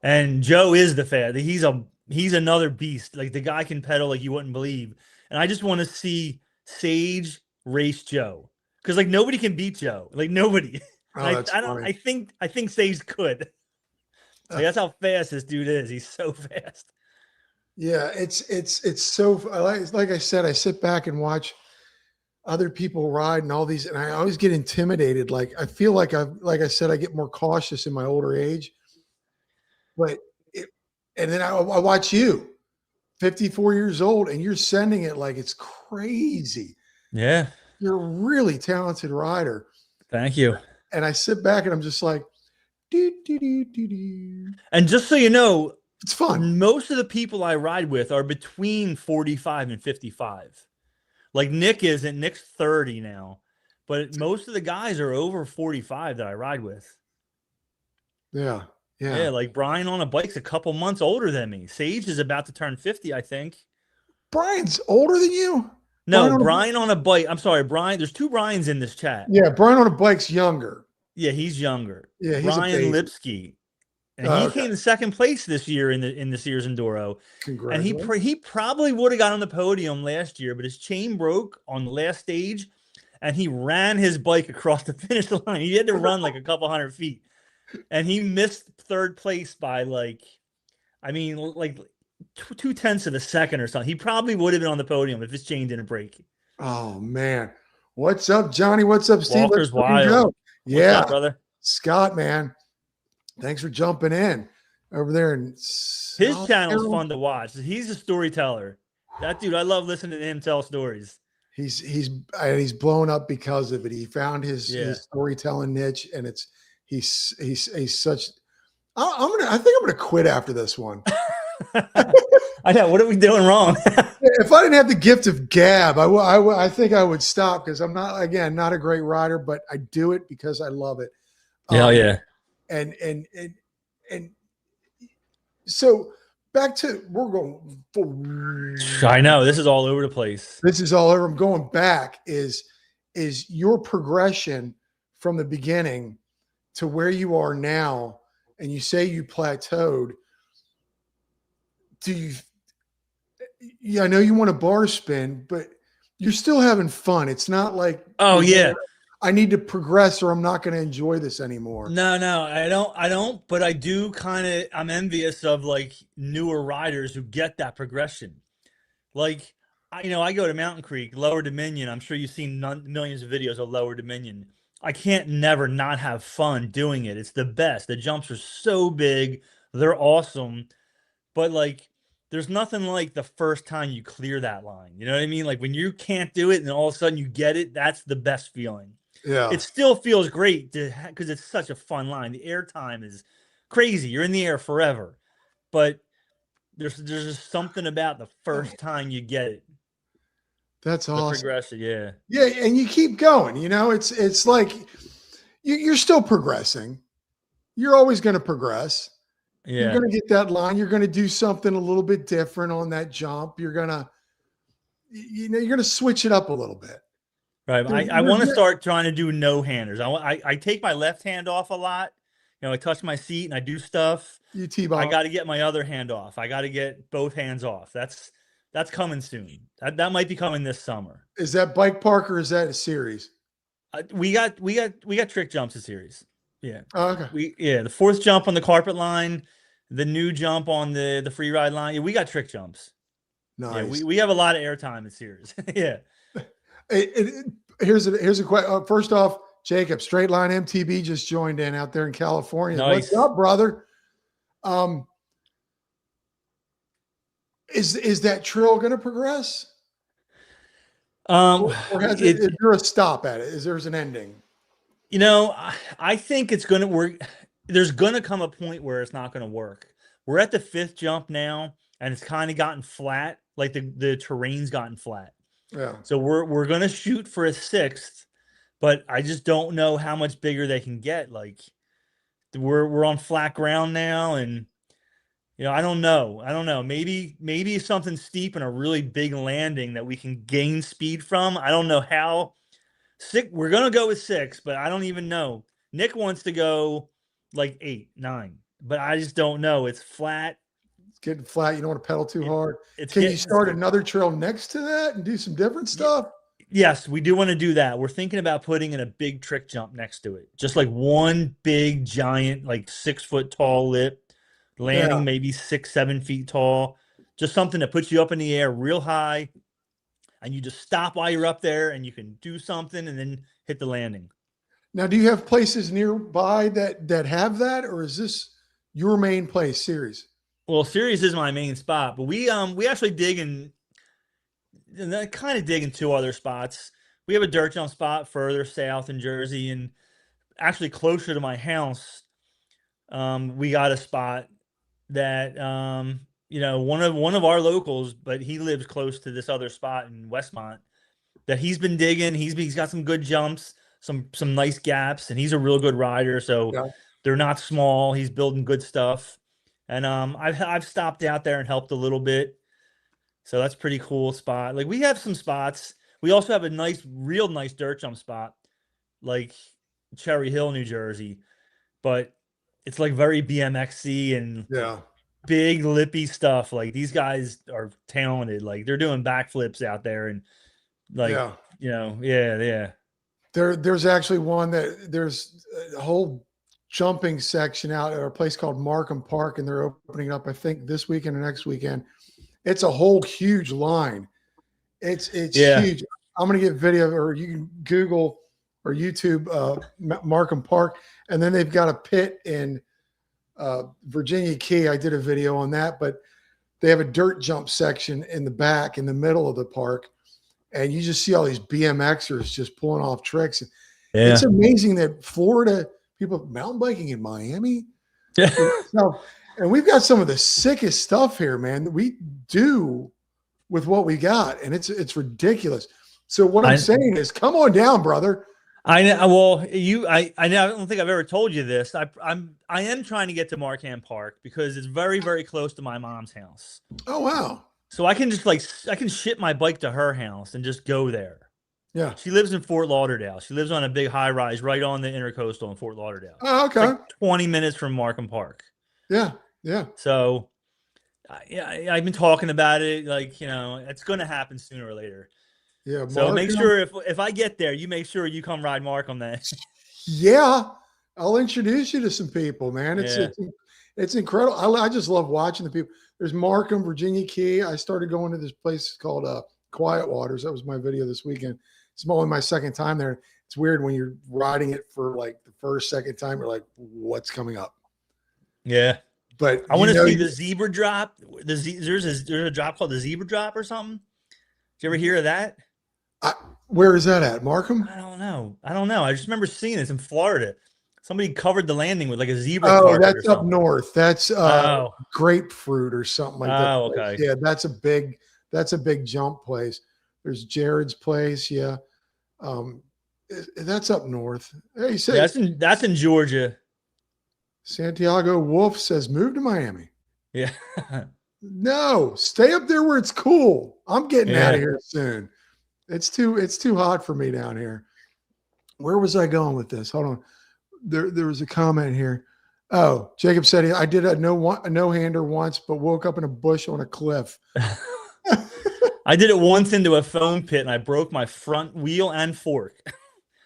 And Joe is the fast. He's another beast. Like the guy can pedal like you wouldn't believe. And I just want to see Sage race Joe because like nobody can beat Joe. Like nobody. Oh, that's I don't. funny. I think Sage could. Like that's how fast this dude is. He's so fast. Yeah, it's so like I said, I sit back and watch other people ride and all these, and I always get intimidated. Like I feel like like I said, I get more cautious in my older age. But and then I watch you, 54 years old, and you're sending it like it's crazy. Yeah. You're a really talented rider. Thank you. And I sit back and I'm just like, do, do, do, do, do. And just so you know, It's fun. most of the people I ride with are between 45 and 55. Like Nick's 30 now, but most of the guys are over 45 that I ride with. Yeah. Yeah. Yeah, like Brian on a bike's a couple months older than me. Sage is about to turn 50, I think. Brian's older than you? No, Brian on a bike. I'm sorry, Brian. There's two Brians in this chat. Yeah, Brian on a bike's younger. Yeah, he's younger. Yeah, he's Brian Lipsky. And he came in second place this year in the Sears Enduro. And he probably would have got on the podium last year, but his chain broke on the last stage, and he ran his bike across the finish line. He had to run like a couple hundred feet, and he missed third place by like 2/10 of a second or something. He probably would have been on the podium if his chain didn't break. Oh man, what's up, Johnny? What's up, Steve? Walker's wild. Yeah, what's up, brother? Scott, man. Thanks for jumping in over there. And his channel's fun to watch. He's a storyteller. That dude, I love listening to him tell stories. He's blown up because of it. He found his storytelling niche, and he's such. I think I'm gonna quit after this one. I know. What are we doing wrong? If I didn't have the gift of gab, I think I would stop because I'm not a great rider, but I do it because I love it. Yeah. And so back to we're going. I know this is all over the place. This is all over. I'm going back. Is your progression from the beginning to where you are now, and you say you plateaued. Do you? Yeah, I know you want a bar spin, but you're still having fun. It's not like, oh yeah, I need to progress or I'm not going to enjoy this anymore. No, I don't, but I do I'm envious of like newer riders who get that progression. Like, I go to Mountain Creek, Lower Dominion. I'm sure you've seen millions of videos of Lower Dominion. I can't never not have fun doing it. It's the best. The jumps are so big. They're awesome. But like, there's nothing like the first time you clear that line. You know what I mean? Like when you can't do it and all of a sudden you get it, that's the best feeling. Yeah. It still feels great because it's such a fun line. The air time is crazy. You're in the air forever. But there's just something about the first time you get it. That's awesome. The progression, yeah. Yeah, and you keep going. It's like you're still progressing. You're always going to progress. You're Yeah. going to get that line. You're going to do something a little bit different on that jump. You're going to, you're going to switch it up a little bit. Right. There's, I there's want to start trying to do no handers. I take my left hand off a lot. You know, I touch my seat and I do stuff. you I T-ball. got to get my other hand off. I got to get both hands off. That's coming soon. That might be coming this summer. Is that bike park or is that a series? We got trick jumps a series. Yeah. Oh, okay. The fourth jump on the carpet line, the new jump on the free ride line. Yeah, we got trick jumps. Yeah, Nice. we have a lot of airtime in series. Yeah. Here's a question. First off, Jacob, Straight Line MTB just joined in out there in California. Nice. What's up, brother? Is that trail going to progress? Or is there a stop at it? Is there's an ending? You know, I think it's going to work. There's going to come a point where it's not going to work. We're at the fifth jump now, and it's kind of gotten flat. Like the terrain's gotten flat. Yeah. So we're going to shoot for a sixth, but I just don't know how much bigger they can get. Like we're on flat ground now, and I don't know. Maybe something steep and a really big landing that we can gain speed from. I don't know how. We're gonna go with 6, but I don't even know. Nick wants to go like 8, 9, but I just don't know. It's flat. It's getting flat. You don't want to pedal too hard. Can you start another trail next to that and do some different stuff? Yes, we do want to do that. We're thinking about putting in a big trick jump next to it. Just like one big giant, like 6-foot tall lip, landing maybe 6, 7 feet tall. Just something that puts you up in the air real high, and you just stop while you're up there and you can do something and then hit the landing. Now, do you have places nearby that have that, or is this your main place, Series? Well, Series is my main spot, but we actually dig in kind of dig in 2 other spots. We have a dirt jump spot further south in Jersey, and actually closer to my house, we got a spot that one of our locals, but he lives close to this other spot in Westmont that he's been digging. He's got some good jumps, some nice gaps, and he's a real good rider. So they're not small. He's building good stuff, and I've stopped out there and helped a little bit. So that's pretty cool spot. Like we have some spots. We also have a real nice dirt jump spot, like Cherry Hill, New Jersey, but it's like very BMXy and big lippy stuff. Like these guys are talented. Like they're doing backflips out there and There's actually one that there's a whole jumping section out at a place called Markham Park, and they're opening up, I think, this weekend or next weekend. It's a whole huge line. It's huge. I'm going to get video, or you can Google or YouTube Markham Park, and then they've got a pit in Virginia Key. I did a video on that, but they have a dirt jump section in the back, in the middle of the park, and you just see all these BMXers just pulling off tricks. It's amazing that Florida people mountain biking in Miami. And we've got some of the sickest stuff here, man, that we do with what we got. And it's ridiculous. So what I'm saying is, come on down, brother. I know. Well, I don't think I've ever told you this. I am trying to get to Markham Park because it's very, very close to my mom's house. Oh, wow. So I can just I can ship my bike to her house and just go there. Yeah. She lives in Fort Lauderdale. She lives on a big high rise right on the Intercoastal in Fort Lauderdale. Oh, okay. It's like 20 minutes from Markham Park. Yeah. Yeah. So I've been talking about it. Like, it's going to happen sooner or later. Yeah. So make sure if I get there, you make sure you come ride Markham then. Yeah. I'll introduce you to some people, man. It's incredible. I just love watching the people. There's Markham, Virginia Key. I started going to this place called Quiet Waters. That was my video this weekend. It's only my second time there. It's weird when you're riding it for like the first, second time. You're like, what's coming up? Yeah. But I want to see the zebra drop. There's a drop called the zebra drop or something. Did you ever hear of that? Where is that at? Markham? I don't know. I just remember seeing this in Florida. Somebody covered the landing with like a zebra. Oh, that's up north. That's grapefruit or something like that. Oh, okay. Yeah, that's a big jump place. There's Jared's place. Yeah. That's up north. Hey, you Yeah, said that's in Georgia. Santiago Wolf says move to Miami. Yeah. No, stay up there where it's cool. I'm getting out Yeah. of here soon. It's too hot for me down here. Where was I going with this? Hold on. There was a comment here. Oh, Jacob said I did a no-hander once, but woke up in a bush on a cliff. I did it once into a foam pit and I broke my front wheel and fork.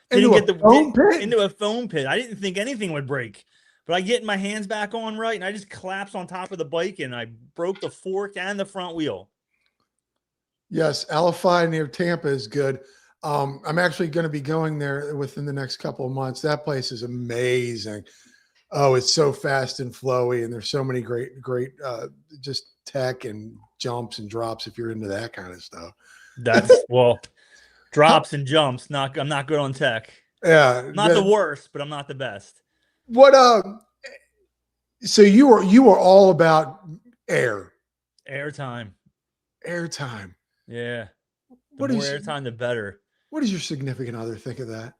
Into a foam pit? Into a foam pit. I didn't think anything would break, but I get my hands back on right and I just collapsed on top of the bike and I broke the fork and the front wheel. Yes, Alphi near Tampa is good. I'm actually going to be going there within the next couple of months. That place is amazing. Oh, it's so fast and flowy, and there's so many great just tech and jumps and drops if you're into that kind of stuff. That's drops and jumps. I'm not good on tech. Yeah, Not the worst, but I'm not the best. What so you are all about airtime. Yeah. The more airtime, the better. What does your significant other think of that?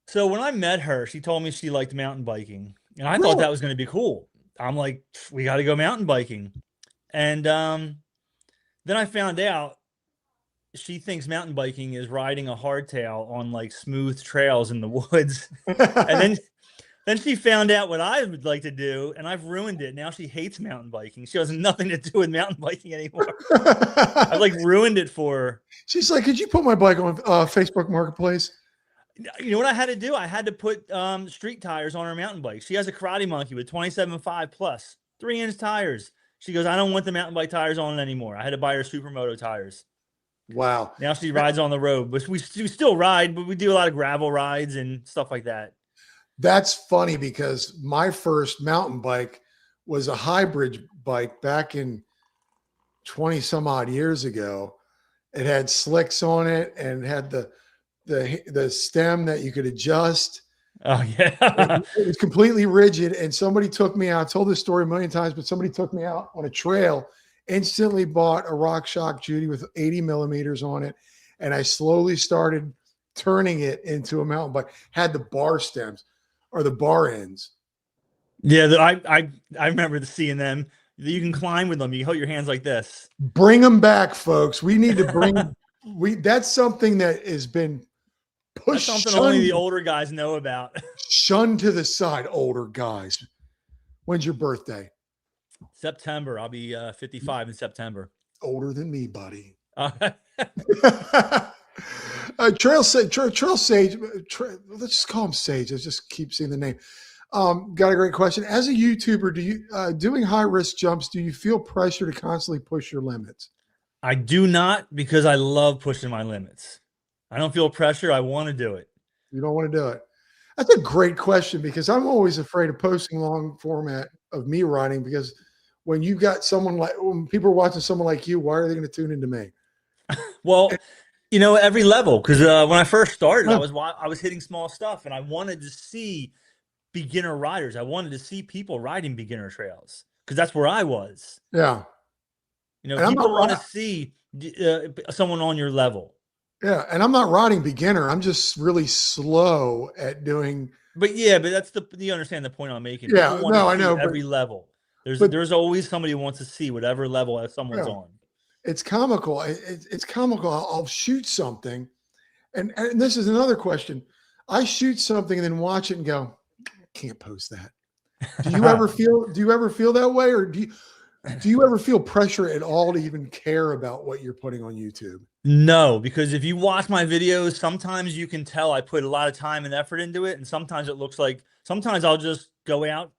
So when I met her, she told me she liked mountain biking, and I thought that was going to be cool. I'm like, we got to go mountain biking. And then I found out she thinks mountain biking is riding a hardtail on like smooth trails in the woods. And then she found out what I would like to do, and I've ruined it. Now she hates mountain biking. She has nothing to do with mountain biking anymore. I've like ruined it for her. She's like, could you put my bike on Facebook Marketplace? You know what I had to do? I had to put street tires on her mountain bike. She has a Karate Monkey with 27.5 plus 3-inch tires. She goes, I don't want the mountain bike tires on it anymore. I had to buy her Supermoto tires. Wow. Now she rides on the road, but we still ride, but we do a lot of gravel rides and stuff like that. That's funny because my first mountain bike was a hybrid bike back in 20 some odd years ago. It had slicks on it and had the stem that you could adjust. Oh yeah. It was completely rigid. And somebody took me out. I told this story a million times, but somebody took me out on a trail, instantly bought a RockShox Judy with 80 millimeters on it. And I slowly started turning it into a mountain bike. Had the bar stems or the bar ends. Yeah. I remember seeing them. You can climb with them. You hold your hands like this. Bring them back, folks. We need to bring, that's something that has been pushed. That's something only the older guys know about. Shunned to the side, older guys. When's your birthday? September. I'll be 55 in September. Older than me, buddy. Trail Sage. Let's just call him Sage. I just keep seeing the name. Got a great question. As a YouTuber, do you doing high risk jumps? Do you feel pressure to constantly push your limits? I do not, because I love pushing my limits. I don't feel pressure. I want to do it. You don't want to do it. That's a great question because I'm always afraid of posting long format of me riding because when you got someone like when people are watching someone like you, why are they going to tune into me? Well, you know, every level, because when I first started, I was hitting small stuff, and I wanted to see beginner riders. I wanted to see people riding beginner trails because that's where I was. Yeah, you know, people want to see someone on your level. Yeah, and I'm not riding beginner. I'm just really slow at doing. But that's you understand the point I'm making. Yeah, no, I know. Every level, there's always somebody who wants to see whatever level someone's on. It's comical. It's comical. I'll shoot something, and this is another question. I shoot something and then watch it and go, can't post that. Do you ever feel that way, or do you ever feel pressure at all to even care about what you're putting on YouTube? No, because if you watch my videos, sometimes you can tell I put a lot of time and effort into it, and sometimes it looks like sometimes I'll just go out,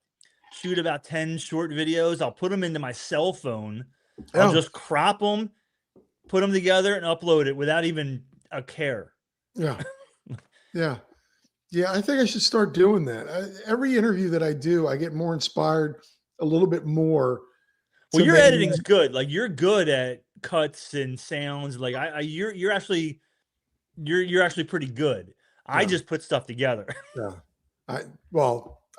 shoot about 10 short videos. I'll put them into my cell phone. I'll just crop them, put them together, and upload it without even a care. Yeah. I think I should start doing that. Every interview that I do, I get more inspired a little bit more. Well, your editing's good. Like you're good at cuts and sounds. Like you're actually pretty good. I just put stuff together. Yeah.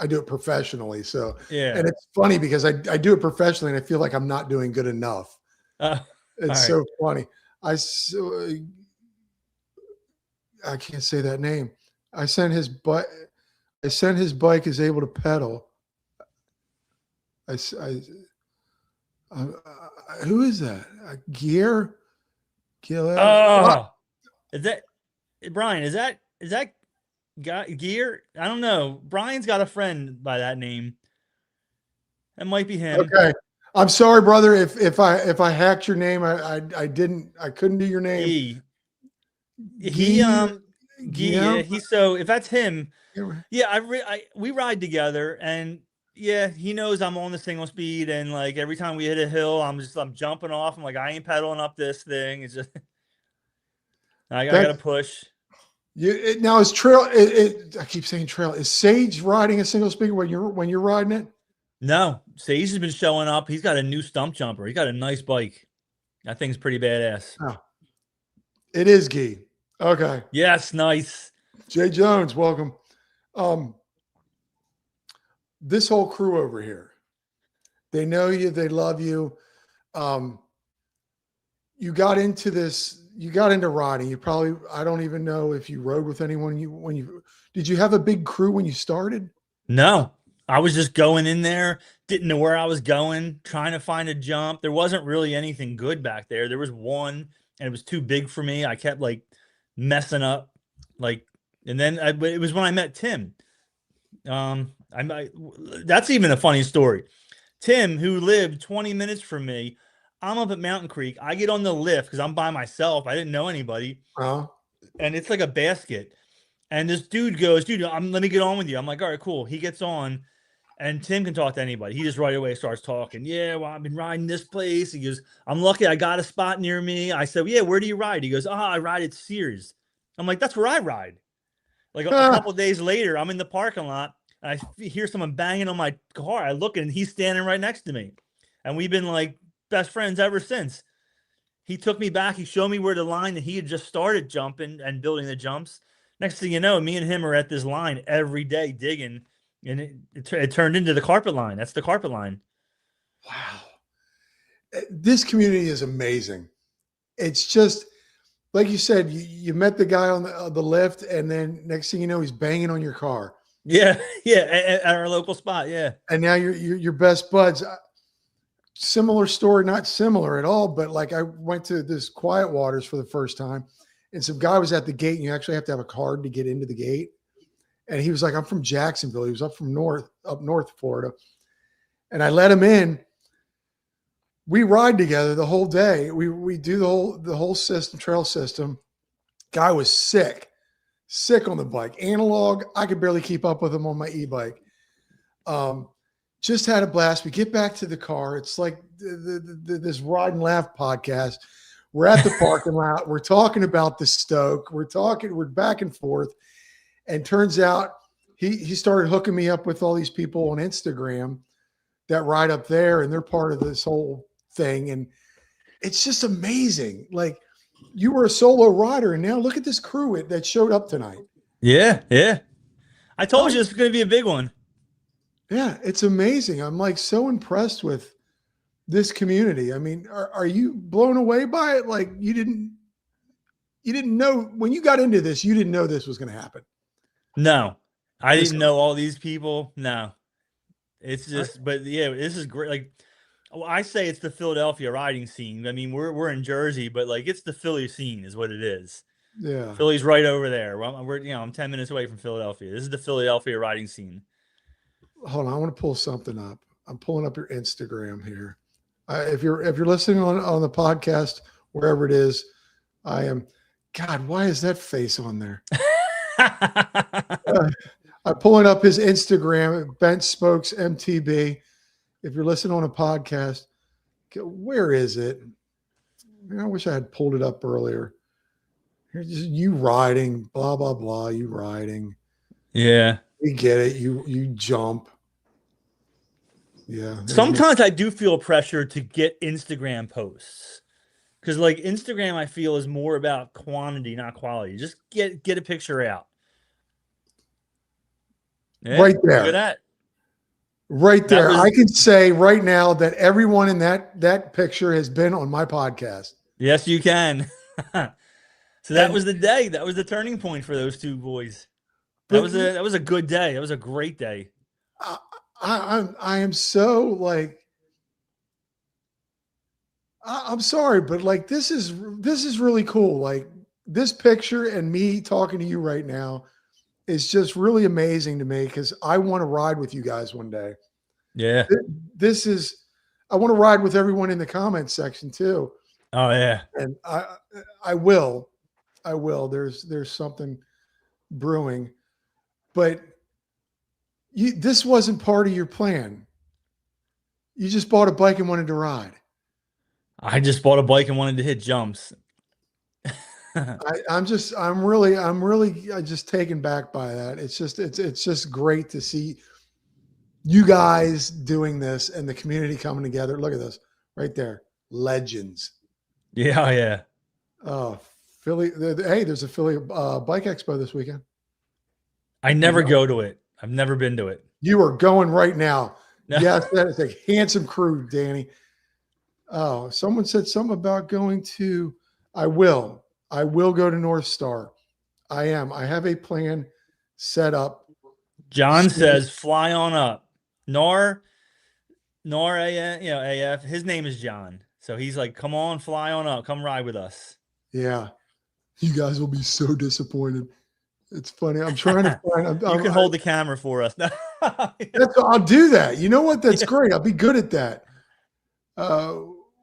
I do it professionally. So, yeah. And it's funny because I do it professionally and I feel like I'm not doing good enough. It's so funny. I can't say that name. I sent his bike. I sent his bike is able to pedal. I, s- I- who is that? Gear? Gear? Oh, is that Brian? Is that Gear? I don't know. Brian's got a friend by that name. That might be him. Okay. I'm sorry, brother. If I hacked your name, I couldn't do your name. He he Guy yeah, Guillaume? he so if that's him, Yeah. yeah, we ride together and yeah, he knows I'm on the single speed and like every time we hit a hill, I'm jumping off. I'm like, I ain't pedaling up this thing. It's just I gotta That's push. now is trail. I keep saying trail. Is Sage riding a single speed when you're riding it? No, Sage has been showing up. He's got a new stump jumper. He got a nice bike. That thing's pretty badass. Oh, it is Guy. Okay. Yes, nice. Jay Jones, welcome. Um, this whole crew over here, they know you, they love you. Um, you got into this, you got into riding. You probably, I don't even know if you rode with anyone. Did you have a big crew when you started? No, I was just going in there, didn't know where I was going, trying to find a jump. There wasn't really anything good back there. There was one, and it was too big for me. I kept like messing up, like, and then it was when I met Tim. That's even a funny story. Tim, who lived 20 minutes from me, I'm up at Mountain Creek. I get on the lift because I'm by myself. I didn't know anybody, Uh, and it's like a basket. And this dude goes, dude, let me get on with you. I'm like, all right, cool. He gets on, and Tim can talk to anybody. He just right away starts talking. Yeah, well, I've been riding this place. He goes, I'm lucky I got a spot near me. I said, well, yeah, where do you ride? He goes, I ride at Sears. I'm like, that's where I ride. Like a couple days later, I'm in the parking lot. And I hear someone banging on my car. I look and he's standing right next to me. And we've been like best friends ever since. He took me back. He showed me where the line that he had just started jumping and building the jumps. Next thing you know, me and him are at this line every day digging, and it turned into the carpet line. That's the carpet line. wow. This community is amazing. It's just, like you said, you met the guy on the lift, and then next thing you know, he's banging on your car. Yeah, yeah, at our local spot. Yeah, And now you're best buds. Similar story, not similar at all, but like I went to this Quiet Waters for the first time, and some guy was at the gate, and you actually have to have a card to get into the gate. And he was like, "I'm from Jacksonville." He was up north Florida, and I let him in. We ride together the whole day. We do the whole trail system. Guy was sick on the bike. Analog, I could barely keep up with him on my e-bike. Just had a blast. We get back to the car. It's like this Ride and Laugh podcast. We're at the parking lot. We're talking about the Stoke. We're back and forth. And turns out he started hooking me up with all these people on Instagram that ride up there, and they're part of this whole thing. And it's just amazing. Like, you were a solo rider, and now look at this crew that showed up tonight. yeah, yeah. I told How, you this is going to be a big one. yeah, it's amazing. I'm like so impressed with this community. I mean, are you blown away by it? Like, you didn't know when you got into this, you didn't know this was going to happen. No, I This, didn't know all these people. No, it's I, just, but yeah, this is great. Like, well, I say it's the Philadelphia riding scene. I mean, we're in Jersey, but like it's the Philly scene is what it is. yeah. Philly's right over there. I'm 10 minutes away from Philadelphia. This is the Philadelphia riding scene. Hold on, I want to pull something up. I'm pulling up your Instagram here. If you're listening on the podcast, wherever it is, I am. God, why is that face on there? I'm pulling up his Instagram, Bent Spokes MTB. If you're listening on a podcast, where is it? I wish I had pulled it up earlier. Here's just you riding, blah blah blah. You riding. Yeah. We get it. You jump. Yeah. Sometimes I do feel pressure to get Instagram posts. Because like Instagram, I feel is more about quantity, not quality. Just get a picture out. Yeah, Right look at there. that. Right That there. was I can say right now that everyone in that picture has been on my podcast. yes, you can. So that And was the day. That was the turning point for those two boys. but That was a good day. That was a great day. I, I am so like I'm sorry, but like this is really cool. Like this picture and me talking to you right now is just really amazing to me because I want to ride with you guys one day. Yeah. This is I want to ride with everyone in the comments section too, Oh yeah. and I will, I will. There's something brewing, but this wasn't part of your plan. You just bought a bike and wanted to ride. I just bought a bike and wanted to hit jumps. I'm really just taken back by that. It's just great to see you guys doing this and the community coming together. Look at this right there, legends. Yeah, oh, yeah. Oh, Philly. Hey, there's a Philly bike expo this weekend. I You never know, go to it. I've never been to it. you are going right now. No. Yes, that is a handsome crew, Danny. Oh, someone said something about going to. I will. I will go to North Star. I am. I have a plan set up. John Soon. says, fly on up. Nor, nor AF, AF. His name is John. So he's like, come on, fly on up. Come ride with us. Yeah, you guys will be so disappointed. It's funny. I'm trying to find. You can hold the camera for us. I'll do that. You know what? That's Yeah. great. I'll be good at that. Uh,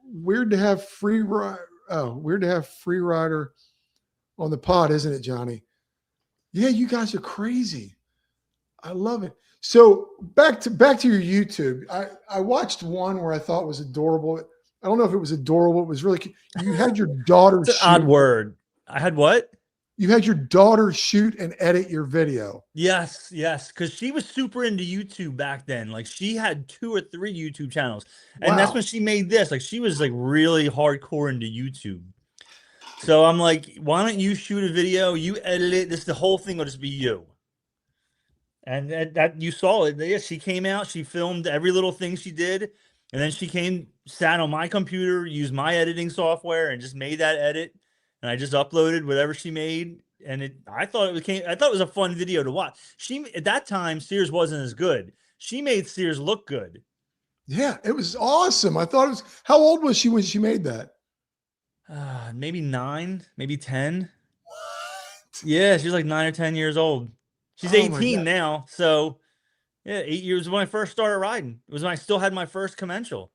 weird to have free ride. Oh, weird to have free rider on the pod, isn't it, Johnny? Yeah, you guys are crazy. I love it. So back to your YouTube. I watched one where I thought was adorable. I don't know if it was adorable. It was really cute. You had your daughter It's an odd shoot. word. I had what? You had your daughter shoot and edit your video. Yes, yes, because she was super into YouTube back then. Like she had 2 or 3 YouTube channels, and that's Wow. when she made this. Like she was like really hardcore into YouTube. So I'm like, why don't you shoot a video? You edit it. The whole thing will just be you. And that you saw it. Yeah, she came out. She filmed every little thing she did, and then she came, sat on my computer, used my editing software, and just made that edit. And I just uploaded whatever she made, and I thought it was a fun video to watch. She at that time Sears wasn't as good. She made Sears look good. Yeah, it was awesome. I thought it was. How old was she when she made that? Maybe 9, maybe 10. What? Yeah, she was like 9 or 10 years old. She's Oh my 18 god! now, so yeah, 8 years when I first started riding. It was when I still had my first commensal.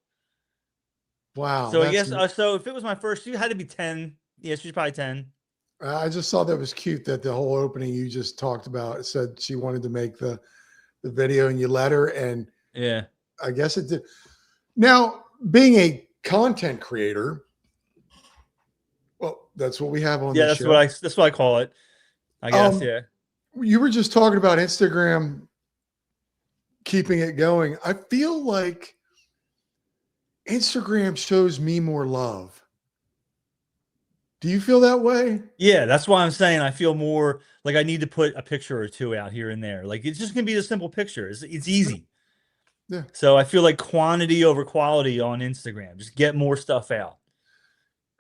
Wow, So I that's. guess so if it was my first, she had to be 10. Yeah, she's probably 10. I just thought that was cute that the whole opening you just talked about said she wanted to make the video and you let her, and Yeah. I guess it did. Now, being a content creator, well, that's what we have on Yeah, this show. that's what I call it. I guess, Um, yeah. you were just talking about Instagram keeping it going. I feel like Instagram shows me more love. Do you feel that way? Yeah, that's why I'm saying I feel more like I need to put a picture or two out here and there. Like it's just gonna be a simple picture. It's easy. Yeah. So I feel like quantity over quality on Instagram. Just get more stuff out.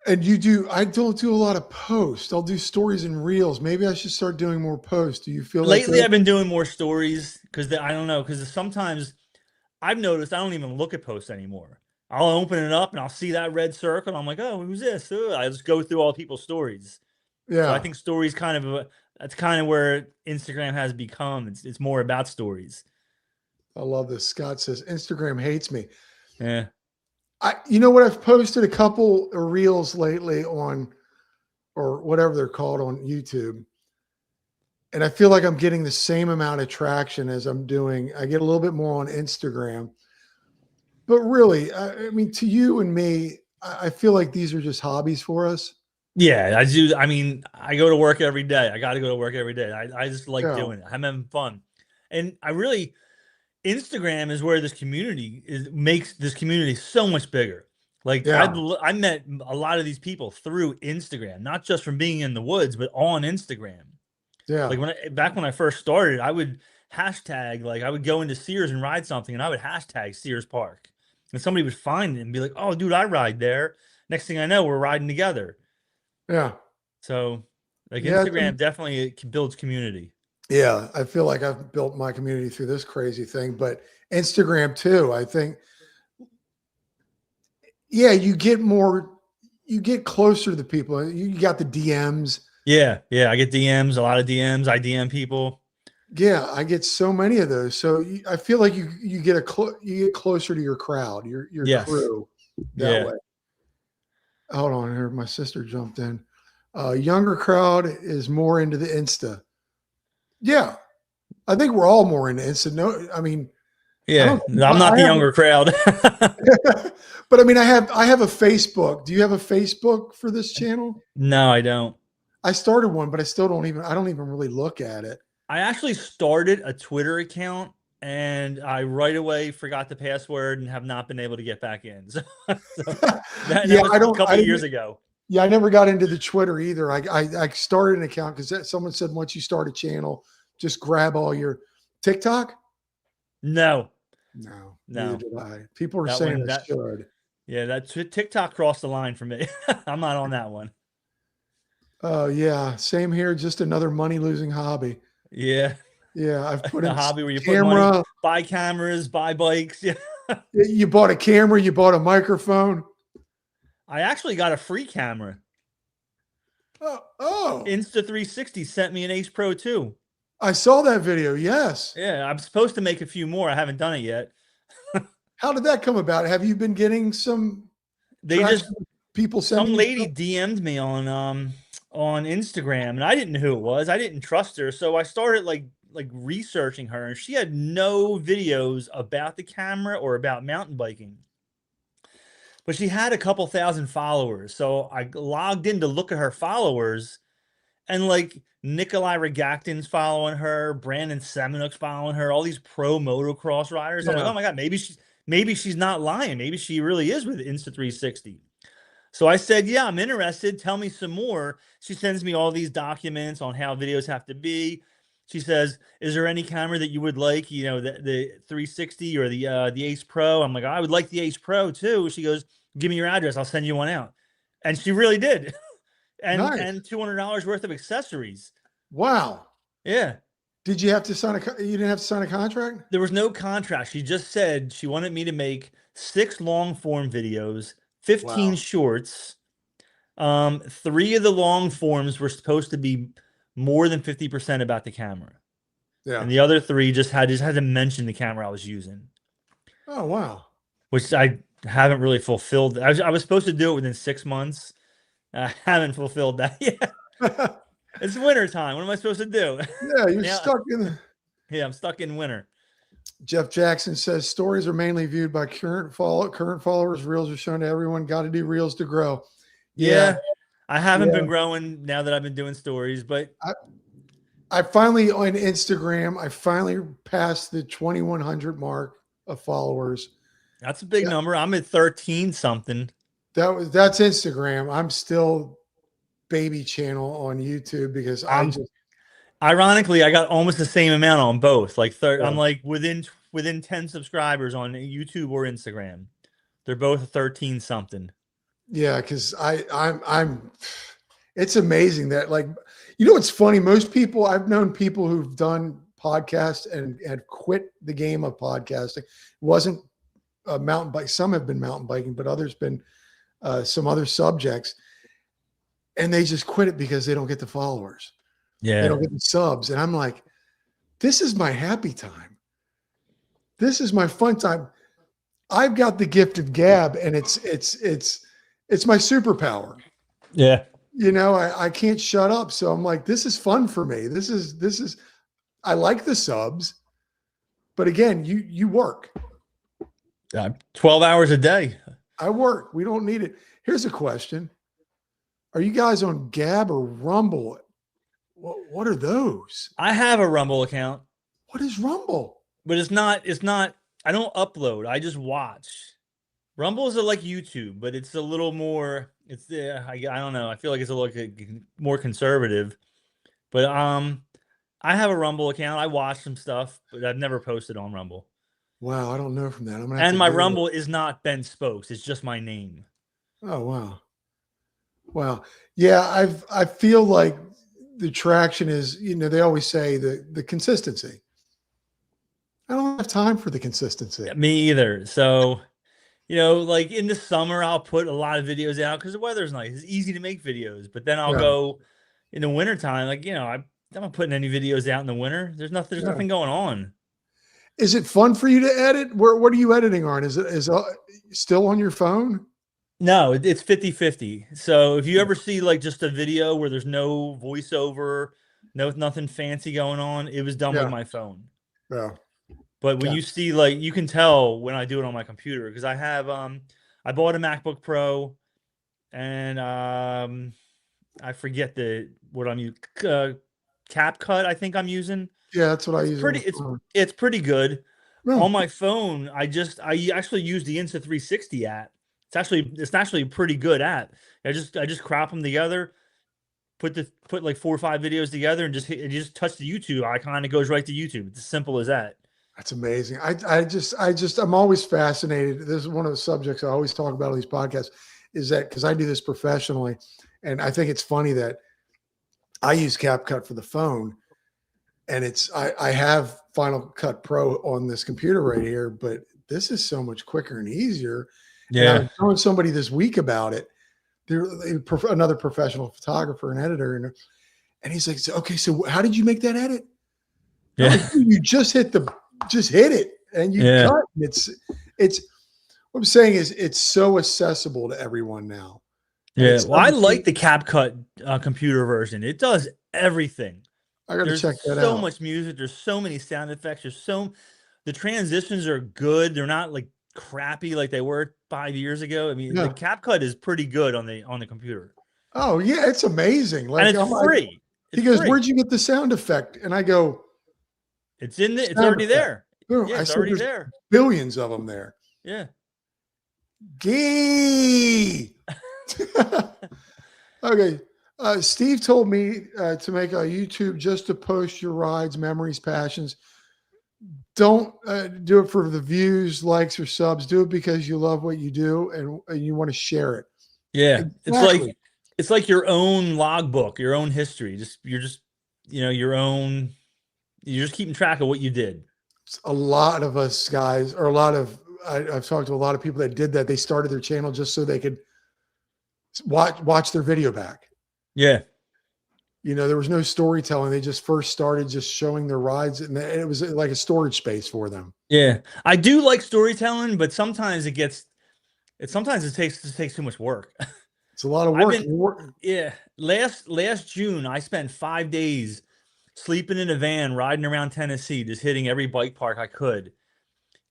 And you do, I don't do a lot of posts. I'll do stories and reels. Maybe I should start doing more posts. Do you feel like Lately, that? I've been doing more stories because I don't know, because sometimes I've noticed I don't even look at posts anymore. I'll open it up and I'll see that red circle. And I'm like, oh, who's this? I just go through all people's stories. So I Yeah, think stories that's kind of where Instagram has become. It's more about stories. I love this. Scott says Instagram hates me. Yeah. You know what? I've posted a couple of reels lately on, or whatever they're called on YouTube. And I feel like I'm getting the same amount of traction as I'm doing. I get a little bit more on Instagram. But really, I mean, to you and me, I feel like these are just hobbies for us. Yeah, I do. I mean, I go to work every day. I got to go to work every day. I just like Yeah. doing it. I'm having fun. And Instagram is where this community makes this community so much bigger. Like Yeah. I met a lot of these people through Instagram, not just from being in the woods, but on Instagram. Yeah. Like back when I first started, I would hashtag, like I would go into Sears and ride something and I would hashtag Sears Park. And somebody would find it and be like, "Oh, dude, I ride there." Next thing I know, we're riding together. Yeah. So Like Yeah, Instagram definitely builds community. yeah. I feel like I've built my community through this crazy thing, but Instagram too. I think, yeah, you get closer to the people. You got the DMs. Yeah, yeah. I get DMs, a lot of DMs. I DM people. Yeah, I get so many of those. So I feel like you get you get closer to your crowd, your Yes. crew that Yeah. way. Hold on here, my sister jumped in. Younger crowd is more into the Insta. Yeah, I think we're all more into Insta. No, I mean, I Yeah. don't. I'm not I the have, younger crowd. but I mean, I have a Facebook. Do you have a Facebook for this channel? No, I don't. I started one, but I still don't even. I don't even really look at it. I actually started a Twitter account and I right away forgot the password and have not been able to get back in. So Yeah, that was I a don't. couple I of years didn't. ago. Yeah, I never got into the Twitter either. I started an account because someone said once you start a channel, just grab all your TikTok. No, No, neither no. did I. People are That saying one I that should. yeah, that TikTok crossed the line for me. I'm not on that one. Oh yeah, same here. Just another money losing hobby. Yeah. Yeah, I've put A in hobby where you put money, camera. buy cameras, buy bikes. Yeah. You bought a camera. You bought a microphone. I actually got a free camera. Oh, Insta360 sent me an Ace Pro 2. I saw that video. Yes. Yeah, I'm supposed to make a few more. I haven't done it yet. How did that come about? Have you been getting some They just traction? People some sending you lady stuff? DM'd me on Instagram and I didn't know who it was. I didn't trust her, so I started like researching her and she had no videos about the camera or about mountain biking. But she had a couple thousand followers. So I logged in to look at her followers and like Nikolai Rogactin's following her, Brandon Seminook's following her, all these pro motocross riders. I'm like, Yeah. oh my God, maybe she's not lying. Maybe she really is with Insta360. So I said, yeah, I'm interested. Tell me some more. She sends me all these documents on how videos have to be. She says, is there any camera that you would like, you know, the 360 or the Ace Pro? I'm like, I would like the Ace Pro too. She goes, give me your address. I'll send you one out. And she really did. Nice. And $200 worth of accessories. Wow. Yeah. Did you have to sign you didn't have to sign a contract? There was no contract. She just said she wanted me to make 6 long form videos, 15 Wow. shorts. 3 of the long forms were supposed to be more than 50% about the camera. Yeah. And the other 3 just had to mention the camera I was using, Oh, wow. which I haven't really fulfilled. I was supposed to do it within 6 months. I haven't fulfilled that yet. It's winter time. What am I supposed to do? Yeah, you're Yeah. stuck in the. Yeah, I'm stuck in winter. Jeff Jackson says stories are mainly viewed by current followers. Reels are shown to everyone. Got to do reels to grow. Yeah. I haven't Yeah. been growing now that I've been doing stories, but I finally on Instagram, I finally passed the 2,100 mark of followers. that's a big Yeah, number. I'm at 13 something. that's Instagram. I'm still baby channel on YouTube because I I'm just Ironically, I got almost the same amount on both. Like I'm yeah, like within 10 subscribers on YouTube or Instagram. They're both 13 something. yeah, because I'm it's amazing that like it's funny. Most people I've known people who've done podcasts and had quit the game of podcasting. It wasn't mountain bike. Some have been mountain biking, but others been some other subjects, and they just quit it because they don't get the followers. They Yeah. don't get the subs, and I'm like, this is my happy time. This is my fun time. I've got the gift of gab, and it's my superpower. Yeah. I can't shut up. So I'm like, this is fun for me. This is I like the subs, but again, you work. 12 hours a day. I work. We don't need it. Here's a question. Are you guys on Gab or Rumble? What are those? I have a Rumble account, What is Rumble? but it's not I don't upload. I just watch. Rumble is like YouTube, but it's a little more I don't know. I feel like it's a little more conservative. But I have a Rumble account. I watch some stuff, but I've never posted on Rumble. Wow, I don't know from that. I'm gonna have And to my Google it. Rumble is not Ben Spokes. It's just my name. Oh wow. Wow. Yeah, I feel like the traction is, they always say the consistency. I don't have time for the consistency. Me either. So, like in the summer, I'll put a lot of videos out because the weather's nice. It's easy to make videos. But then I'll Yeah. go in the wintertime, like, I'm not putting any videos out in the winter. There's Yeah. nothing going on. Is it fun for you to edit? What are you editing on? Is it still on your phone? No, it's 50/50. So if you ever see like just a video where there's no voiceover, nothing fancy going on, it was done with Yeah. my phone. Yeah. But when you see, like, you can tell when I do it on my computer because I have I bought a MacBook Pro and I forget what I'm using, CapCut I think I'm using. Yeah, that's what I use. It's pretty good. Yeah. On my phone, I actually use the Insta360 app. It's actually a pretty good app. I just crop them together, put like 4 or 5 videos together, and just touch the YouTube icon. It goes right to YouTube. It's as simple as that. That's amazing. I'm always fascinated. This is one of the subjects I always talk about on these podcasts, is that because I do this professionally, and I think it's funny that I use CapCut for the phone, and I have Final Cut Pro on this computer right here, but this is so much quicker and easier. And I was telling somebody this week about it. They're another professional photographer and editor, and he's like, "Okay, so how did you make that edit?" Yeah, like, you just hit it, and you cut. It's what I'm saying is it's so accessible to everyone now. Yeah, well, I like the CapCut computer version. It does everything. I got to check that out. There's so much music. There's so many sound effects. The transitions are good. They're not like crappy like they were 5 years ago. I mean, the CapCut is pretty good on the computer. Oh yeah, it's amazing. Like, and it's free. He goes, "Where'd you get the sound effect?" And I go, "It's already there." Boom. Yeah, it's already there. Billions of them there. Yeah. Gee. Okay. Steve told me to make a YouTube just to post your rides, memories, passions. Don't do it for the views, likes, or subs. Do it because you love what you do and you want to share it. Yeah. Exactly. It's like your own logbook, your own history. You're just keeping track of what you did. A lot of us guys, or I've talked to a lot of people that did that. They started their channel just so they could watch their video back. Yeah. There was no storytelling. They just first started just showing their rides, and it was like a storage space for them. Yeah. I do like storytelling, but sometimes it takes too much work. It's a lot of work. Yeah. Last June, I spent 5 days sleeping in a van, riding around Tennessee, just hitting every bike park I could.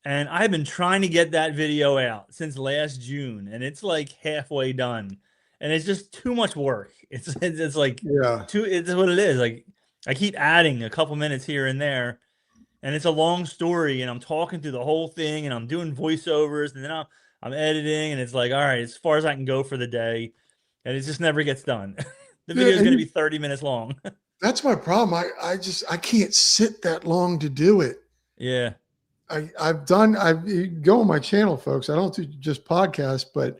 And I've been trying to get that video out since last June, and it's like halfway done. And it's just too much work. It's like, it's what it is. Like, I keep adding a couple minutes here and there, and it's a long story, and I'm talking through the whole thing, and I'm doing voiceovers, and then I'm editing, and it's like, all right, as far as I can go for the day, and it just never gets done. The video is going to be 30 minutes long. That's my problem. I can't sit that long to do it. Yeah. I go on my channel, folks. I don't do just podcasts, but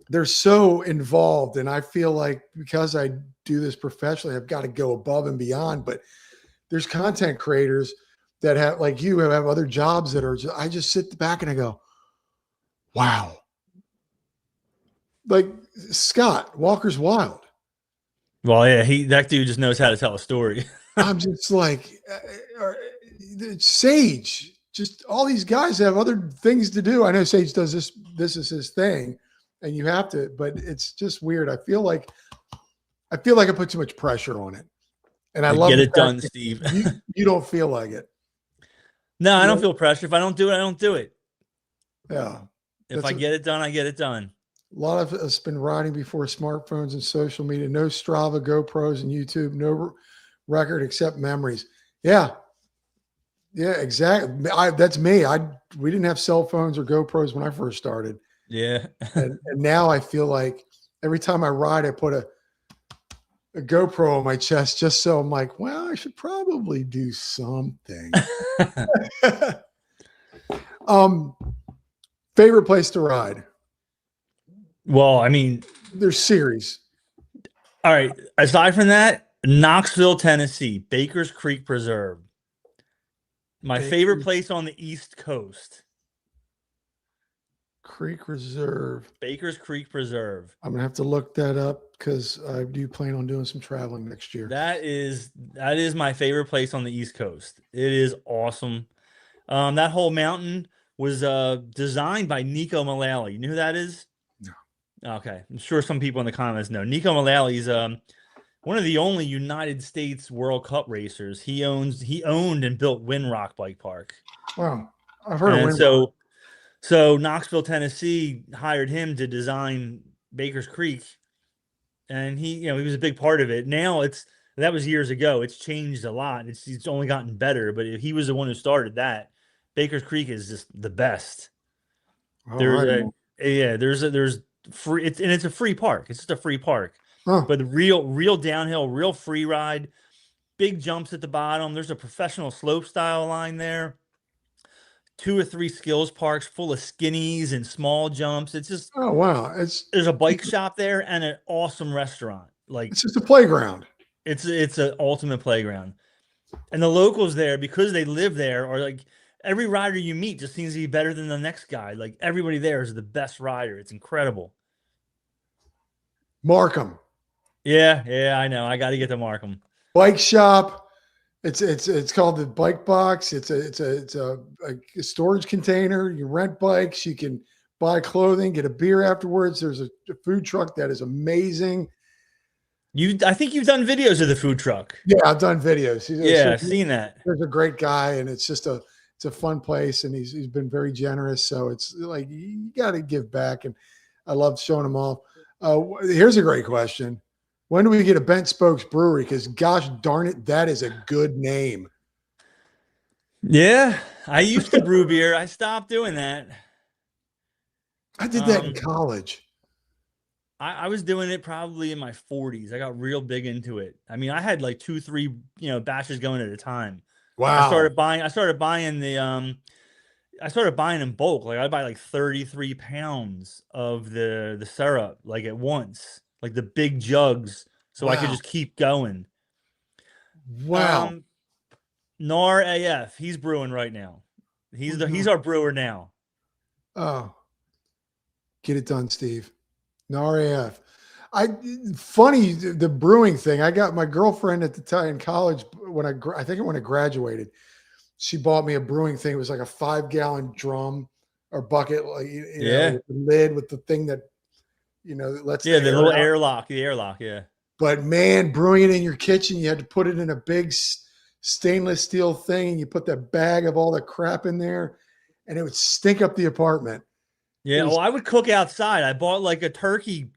they're so involved. And I feel like because I do this professionally, I've got to go above and beyond. But there's content creators that have, like you, have other jobs that are I just sit back and I go, wow. Like Scott, Walker's Wild. Well, yeah, that dude just knows how to tell a story. I'm just like, Sage, just all these guys have other things to do. I know Sage does this. This is his thing, and you have to. But it's just weird. I feel like I put too much pressure on it, and I love get it done, Steve. You don't feel like it. No, I don't feel pressure. If I don't do it, I don't do it. Yeah. If I get it done, I get it done. A lot of us been riding before smartphones and social media. No Strava, GoPros, and YouTube. No record except memories. Yeah. Yeah, exactly. That's me. We didn't have cell phones or GoPros when I first started. Yeah. and now I feel like every time I ride, I put a GoPro on my chest just so I'm like, well, I should probably do something. Favorite place to ride? Well, I mean, there's series. All right. Aside from that, Knoxville, Tennessee, Baker's Creek Preserve. My favorite Baker place on the East Coast. Creek Reserve. Baker's Creek Preserve. I'm gonna have to look that up because I do plan on doing some traveling next year. That is my favorite place on the East Coast. It is awesome. That whole mountain was designed by Nico Mullally. You know who that is? No. Okay, I'm sure some people in the comments know. Nico Mullally is one of the only United States World Cup racers. He owned and built Windrock Bike Park. Wow, I've heard of And Windrock. so Knoxville, Tennessee hired him to design Baker's Creek, and he was a big part of it. Now that was years ago. It's changed a lot. It's only gotten better, but he was the one who started that. Baker's Creek is just the best. All There's right. there's free it's a free park. It's just a free park. Huh. But the real downhill, real free ride, big jumps at the bottom. There's a professional slope style line there. 2 or 3 skills parks full of skinnies and small jumps. It's just Oh wow, there's a bike shop there and an awesome restaurant. Like it's just a playground. it's an ultimate playground. And the locals there, because they live there, are like every rider you meet just seems to be better than the next guy. Like everybody there is the best rider. It's incredible. Markham Yeah, I know. I got to get to Markham. Bike Shop. It's called the Bike Box. It's a storage container. You rent bikes. You can buy clothing, get a beer afterwards. There's a food truck that is amazing. I think you've done videos of the food truck. Yeah, I've done videos. Yeah, I've seen that. There's a great guy, and it's a fun place, and he's been very generous. So it's like you got to give back, and I love showing him off. Here's a great question. When do we get a Bent Spokes Brewery? Because gosh darn it, that is a good name. Yeah, I used to brew beer. I stopped doing that. I did that in college. I was doing it probably in my 40s. I got real big into it. I mean, I had like 2, 3, batches going at a time. Wow. I started buying in bulk. Like I'd buy like 33 pounds of the syrup like at once, like the big jugs, so I could just keep going. Wow. Nar AF, he's brewing right now. He's our brewer now. Oh, get it done, Steve. Nar AF. Funny the brewing thing. I got my girlfriend at the time in college when I graduated. She bought me a brewing thing. It was like a 5-gallon drum or bucket, like with the lid with the thing that lets the little airlock, yeah. But man, brewing it in your kitchen, you had to put it in a big stainless steel thing, and you put that bag of all the crap in there, and it would stink up the apartment. Yeah, I would cook outside. I bought like a turkey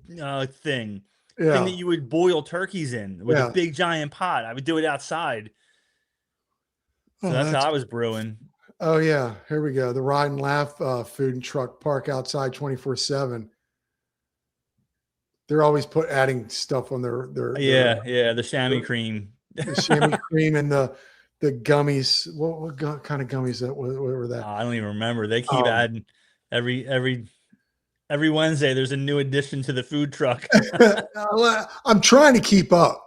thing that you would boil turkeys in with a big giant pot. I would do it outside. So that's how I was brewing. Oh yeah, here we go. The Ride and Laugh food and truck park outside 24/7. They're always adding stuff on their the chamois cream, the chamois cream, and the gummies. What kind of gummies that were that? I don't even remember. They keep adding every Wednesday. There's a new addition to the food truck. I'm trying to keep up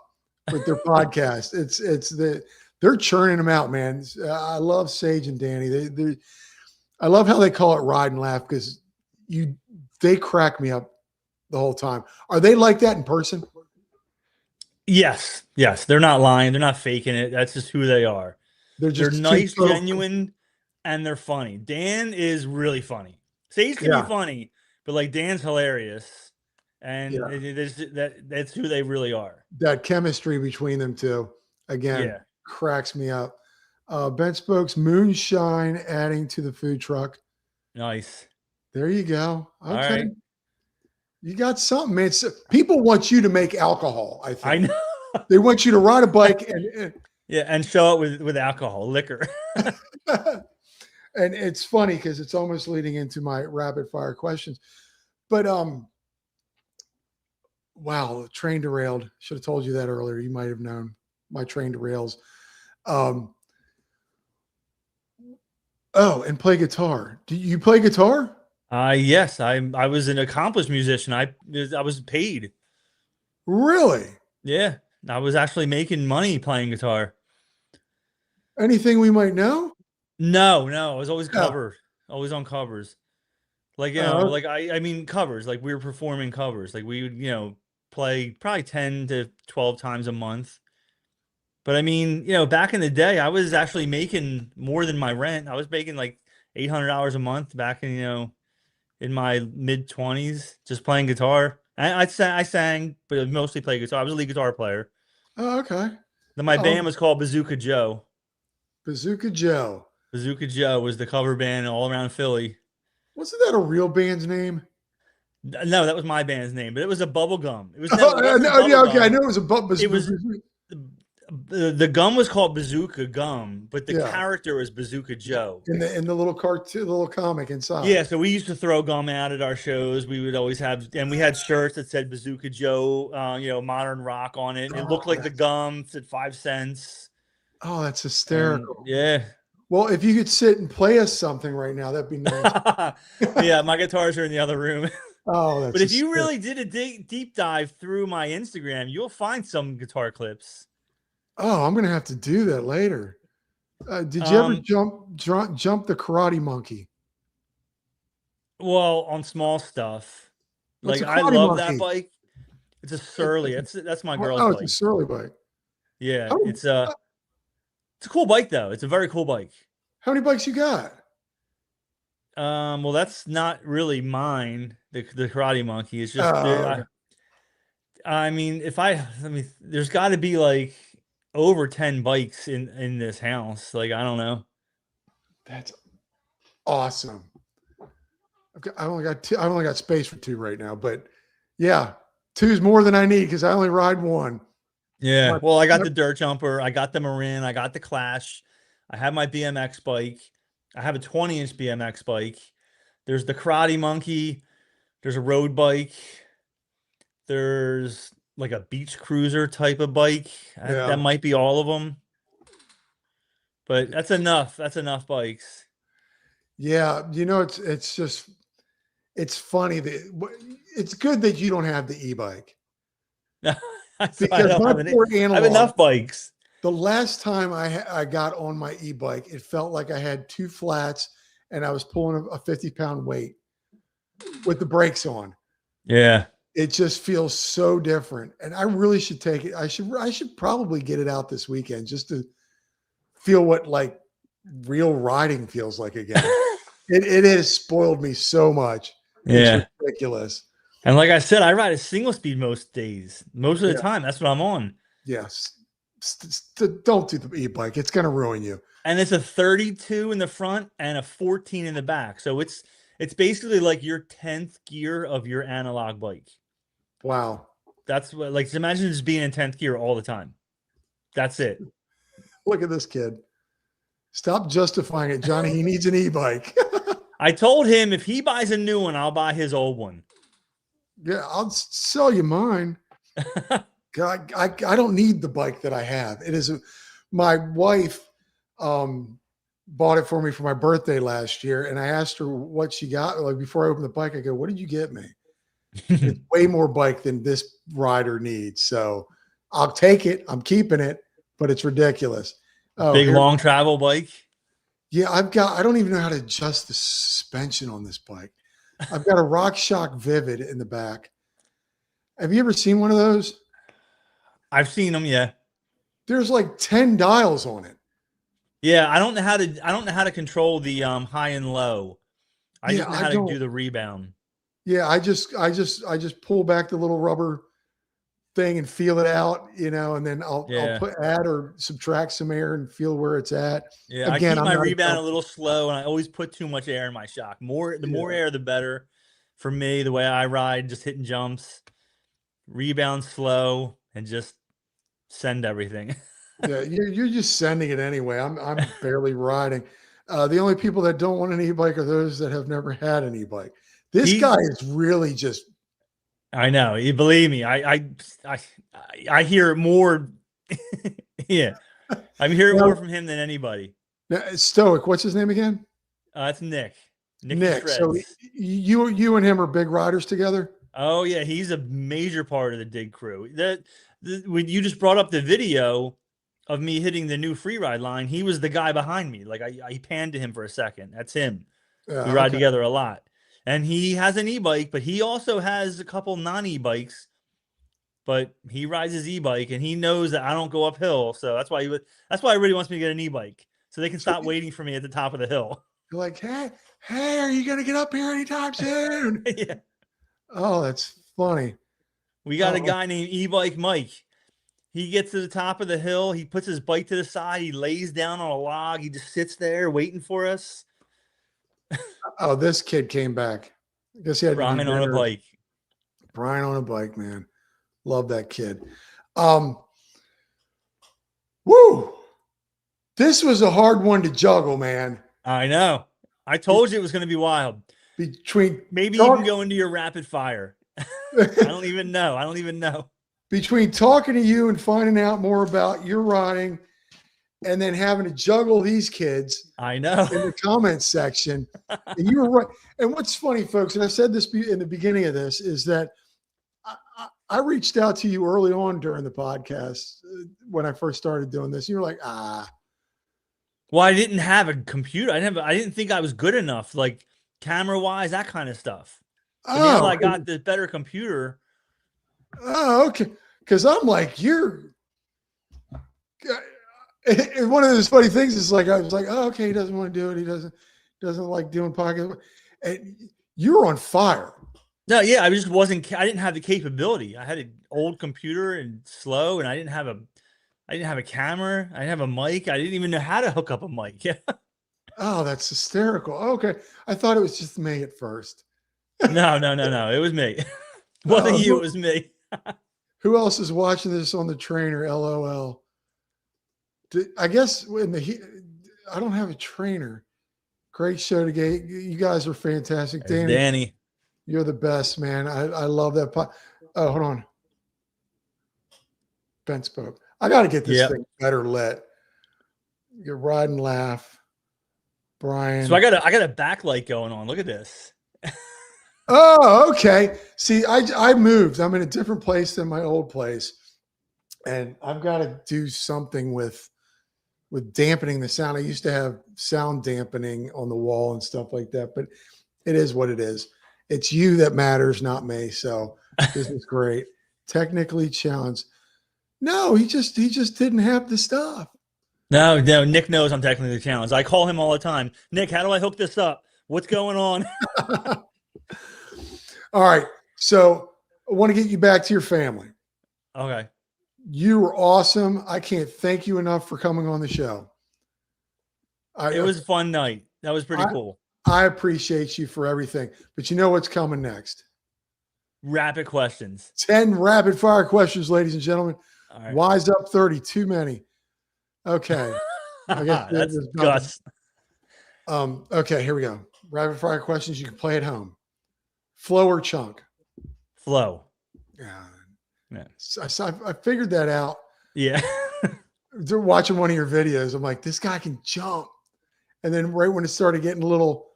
with their podcast. They're churning them out, man. I love Sage and Danny. I love how they call it Ride and Laugh because they crack me up the whole time. Are they like that in person? Yes. They're not lying. They're not faking it. That's just who they are. They're nice, genuine, and they're funny. Dan is really funny. Sage can be funny, but like Dan's hilarious, and that's who they really are. That chemistry between them two, again, cracks me up. Bent Spokes Moonshine adding to the food truck. Nice. There you go. Okay. All right. You got something, man. People want you to make alcohol, I think. I know. They want you to ride a bike and show it with alcohol, liquor. And it's funny because it's almost leading into my rapid fire questions. But wow, train derailed. Should have told you that earlier. You might have known my train derails. And play guitar. Do you play guitar? Yes, I was an accomplished musician. I was paid. Really? Yeah. I was actually making money playing guitar. Anything we might know? No, no, it was always Yeah. cover, always on covers. Like, Oh, like I mean covers, like we were performing covers. Like we would, play probably 10 to 12 times a month. But I mean, back in the day, I was actually making more than my rent. I was making like $800 a month back in my mid 20s, just playing guitar. I sang, but I mostly played guitar. I was a lead guitar player. okay. Then my band Um, was called Bazooka Joe. Bazooka Joe. Bazooka Joe was the cover band all around Philly. Wasn't that a real band's name? No, that was my band's name, but it was a bubble gum. It was Oh, no, it wasn't no, bubble yeah, okay. I gum. know it was a It was the gum was called Bazooka Gum, but the yeah, character was Bazooka Joe. in the little cartoon, the little comic Yeah, inside. so we used to throw gum out at our shows. We would always have, and we had shirts that said Bazooka Joe, modern rock on it. It looked Oh, like the gum, said 5 cents. that's And hysterical. yeah. Well, if you could sit and play us something right now, that'd be nice. Yeah, my guitars are in the other room. Oh, But that's if you hysterical. really did a deep dive through my Instagram, you'll find some guitar clips. Oh, I'm gonna have to do that later. Did you ever Um, jump the karate monkey? well, on small stuff. What's Like a I karate love that monkey? bike. It's a Surly. That's my girl's Oh, it's a bike. surly bike. Yeah, How, it's a cool bike though. It's a very cool bike. how many bikes you got? Well, that's not really mine. The Karate Monkey. It's just Oh, okay. I mean, there's got to be like over 10 bikes in this house. Like I don't know. That's awesome. Okay, I only got two. I only got space for two right now, but yeah, two's more than I need because I only ride one. Yeah. My, Well, I got my, the Dirt Jumper. I got the Marin. I got the Clash. I have my BMX bike. I have a 20-inch BMX bike. There's the Karate Monkey. There's a road bike. There's like a beach cruiser type of bike. That yeah, might be all of them, but that's enough. That's enough bikes. yeah. It's just it's funny that it's good that you don't have the e-bike That's why because my poor I have analog. enough bikes. The last time I got on my e-bike, it felt like I had two flats and I was pulling a 50-pound weight with the brakes on. Yeah. It just feels so different. And I really should take it. I should probably get it out this weekend just to feel what like real riding feels like again. It has spoiled me so much. It's Yeah. ridiculous. And like I said, I ride a single speed most days. Most of the Yeah. time, that's what I'm on. Yes. Don't do the e-bike. It's going to ruin you. And it's a 32 in the front and a 14 in the back. So it's basically like your 10th gear of your analog bike. Wow. That's what, like, imagine just being in 10th gear all the time. That's it. Look at this kid. Stop justifying it, Johnny. He needs an e-bike. I told him if he buys a new one, I'll buy his old one. Yeah, I'll sell you mine. God, I don't need the bike that I have. My wife bought it for me for my birthday last year, and I asked her what she got. Like before I opened the bike, I go, "What did you get me?" It's way more bike than this rider needs, so I'll take it. I'm keeping it, but it's ridiculous. Oh, Big long travel bike. yeah, I don't even know how to adjust the suspension on this bike. I've got a RockShox Vivid in the back. Have you ever seen one of those? I've seen them, yeah. There's like 10 dials on it. Yeah, I don't know how to control the high and low. I Yeah, just know I how to do don't. the rebound. Yeah, I just pull back the little rubber thing and feel it out, and then I'll Yeah. add or subtract some air and feel where it's at. Yeah, I Again, keep I'm my not a rebound a jump. little slow and I always put too much air in my shock. The more Yeah, air the better for me, the way I ride, just hitting jumps, rebound slow and just send everything. yeah, you're just sending it anyway. I'm barely riding. The only people that don't want an e-bike are those that have never had an e-bike. This guy He's is really just I know, you believe me. I I hear it more. Yeah. I hear it more now, from him than anybody. stoic. What's his name again? That's Nick. Nicky Nick. So Shreds. you and him are big riders together. Oh yeah, he's a major part of the dig crew. When you just brought up the video of me hitting the new free ride line, he was the guy behind me. Like I panned to him for a second. That's him. We Yeah, ride okay. together a lot. And he has an e-bike, but he also has a couple non-e-bikes. But he rides his e-bike and he knows that I don't go uphill. So that's why he really wants me to get an e-bike. So they can So stop waiting for me at the top of the hill. you're like, hey, are you gonna get up here anytime soon? Yeah. Oh, that's funny. We got a Oh, guy named e-bike Mike. He gets to the top of the hill. He puts his bike to the side. He lays down on a log. He just sits there waiting for us. oh, this kid came back. I guess he had to do Brian on a dinner. bike. Brian on a bike, man. Love that kid. Um, woo! This was a hard one to juggle, man. I know. I told you it was going to be wild. Between Maybe you can go into your rapid fire. I don't even know. I don't even know. between talking to you and finding out more about your riding and then having to juggle these kids I know. in the comments section. And you were right. And what's funny, folks, and I said this in the beginning of this, is that I reached out to you early on during the podcast when I first started doing this. You were like, Well, I didn't have a computer. I didn't think I was good enough, like camera wise, that kind of stuff. But now that I got this better computer. Oh, okay. Because I'm like, you're. And one of those funny things is like, I was like, oh, okay, he doesn't want to do it. He doesn't like doing podcasts. And you're on fire. No, yeah, I just wasn't. I didn't have the capability. I had an old computer and slow, and I didn't have a camera. I didn't have a mic. I didn't even know how to hook up a mic. Yeah. Oh, that's hysterical. Okay, I thought it was just me at first. No. It was me. It wasn't you. It was me. Who else is watching this on the trainer? LOL. I guess I don't have a trainer. Great show today. You guys are fantastic. Danny. You're the best, man. I love that. Oh, hold on. Ben spoke. I got to get this thing better lit. You're ride and laugh, Brian. So I got a backlight going on. Look at this. Oh, okay. See, I moved. I'm in a different place than my old place, and I've got to do something with dampening the sound. I used to have sound dampening on the wall and stuff like that, but it is what it is. It's you that matters, not me. So this is great. Technically challenged. No, he just didn't have the stuff. No, Nick knows I'm technically challenged. I call him all the time. Nick, how do I hook this up? What's going on? All right. So I want to get you back to your family. Okay. You were awesome. I can't thank you enough for coming on the show. It was a fun night. That was pretty cool. I appreciate you for everything. But you know what's coming next? Rapid questions. 10 rapid fire questions, ladies and gentlemen. All right. Wise up 30. Too many. Okay. I guess that's Gus. Okay, here we go. Rapid fire questions you can play at home. Flow or chunk? Flow. Yeah. Yeah. So I figured that out. Yeah. They're watching one of your videos. I'm like, this guy can jump. And then right when it started getting a little,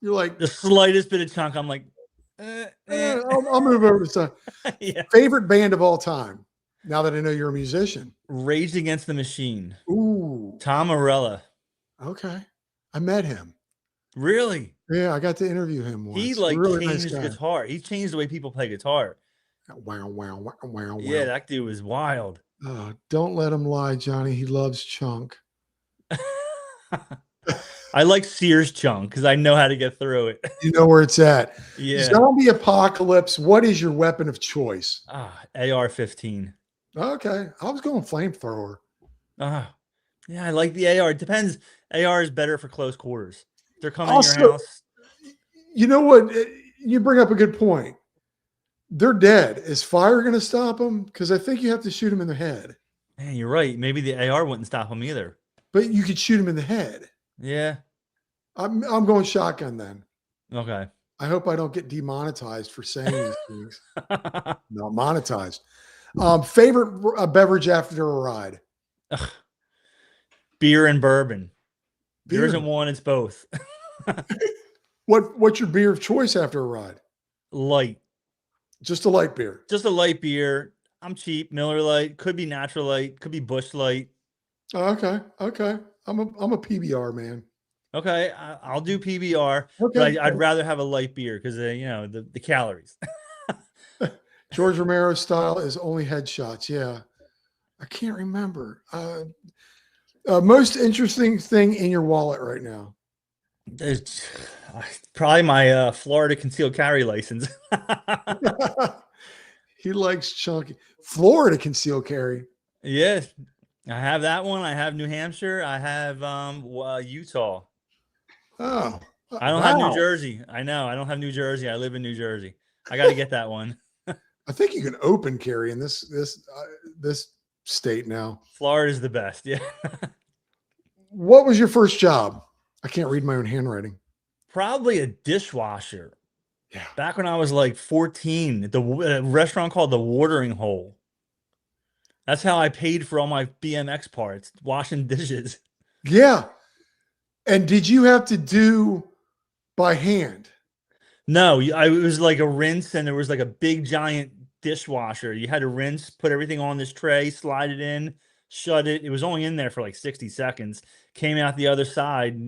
you're like, the slightest bit of chunk, I'm like, I'll move over to side. Yeah. Favorite band of all time? Now that I know you're a musician. Rage Against the Machine. Ooh. Tom Morello. Okay. I met him. Really? Yeah, I got to interview him once. He like really changed nice guitar. He changed the way people play guitar. Wow. Yeah, that dude was wild. Don't let him lie, Johnny. He loves chunk. I like Sears chunk because I know how to get through it. You know where it's at. Yeah. Zombie apocalypse. What is your weapon of choice? AR-15. Okay. I was going flamethrower. Yeah, I like the AR. It depends. AR is better for close quarters. They're coming in your house. You know what? You bring up a good point. They're dead. Is fire going to stop them? Because I think you have to shoot them in the head. Man, you're right. Maybe the AR wouldn't stop them either. But you could shoot them in the head. Yeah. I'm going shotgun then. Okay. I hope I don't get demonetized for saying these things. No, monetized. Favorite beverage after a ride? Ugh. Beer and bourbon. Beer isn't one, it's both. What's your beer of choice after a ride? Light. Just a light beer. Just a light beer. I'm cheap. Miller Lite, could be Natural Light, could be Busch Light. Oh, okay. Okay. I'm a PBR man. Okay, I'll do PBR, but Okay. I'd rather have a light beer because you know the calories. George Romero style is only headshots. Yeah. I can't remember. Most interesting thing in your wallet right now. It's probably my Florida concealed carry license. He likes chunky. Florida conceal carry. Yes, I have that one. I have New Hampshire. I have Utah. Oh, I don't have New wow. Jersey. I know. I don't have New Jersey. I live in New Jersey. I got to get that one. I think you can open carry in this state now. Florida's the best. Yeah. What was your first job? I can't read my own handwriting. Probably a dishwasher. Yeah. Back when I was like 14, at the restaurant called the Watering Hole. That's how I paid for all my BMX parts, washing dishes. Yeah. And did you have to do by hand? No, it was like a rinse, and there was like a big giant dishwasher. You had to rinse, put everything on this tray, slide it in, shut it. It was only in there for like 60 seconds. Came out the other side.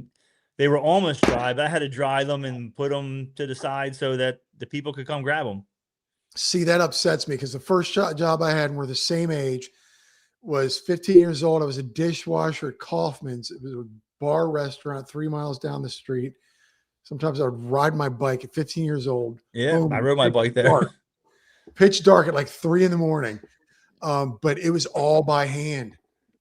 They were almost dry, but I had to dry them and put them to the side so that the people could come grab them. See, that upsets me because the first job I had, and we're the same age, was 15 years old. I was a dishwasher at Kaufman's. It was a bar restaurant 3 miles down the street. Sometimes I would ride my bike at 15 years old. Yeah, Boom, I rode my bike there. dark, pitch dark at like 3 a.m. But it was all by hand.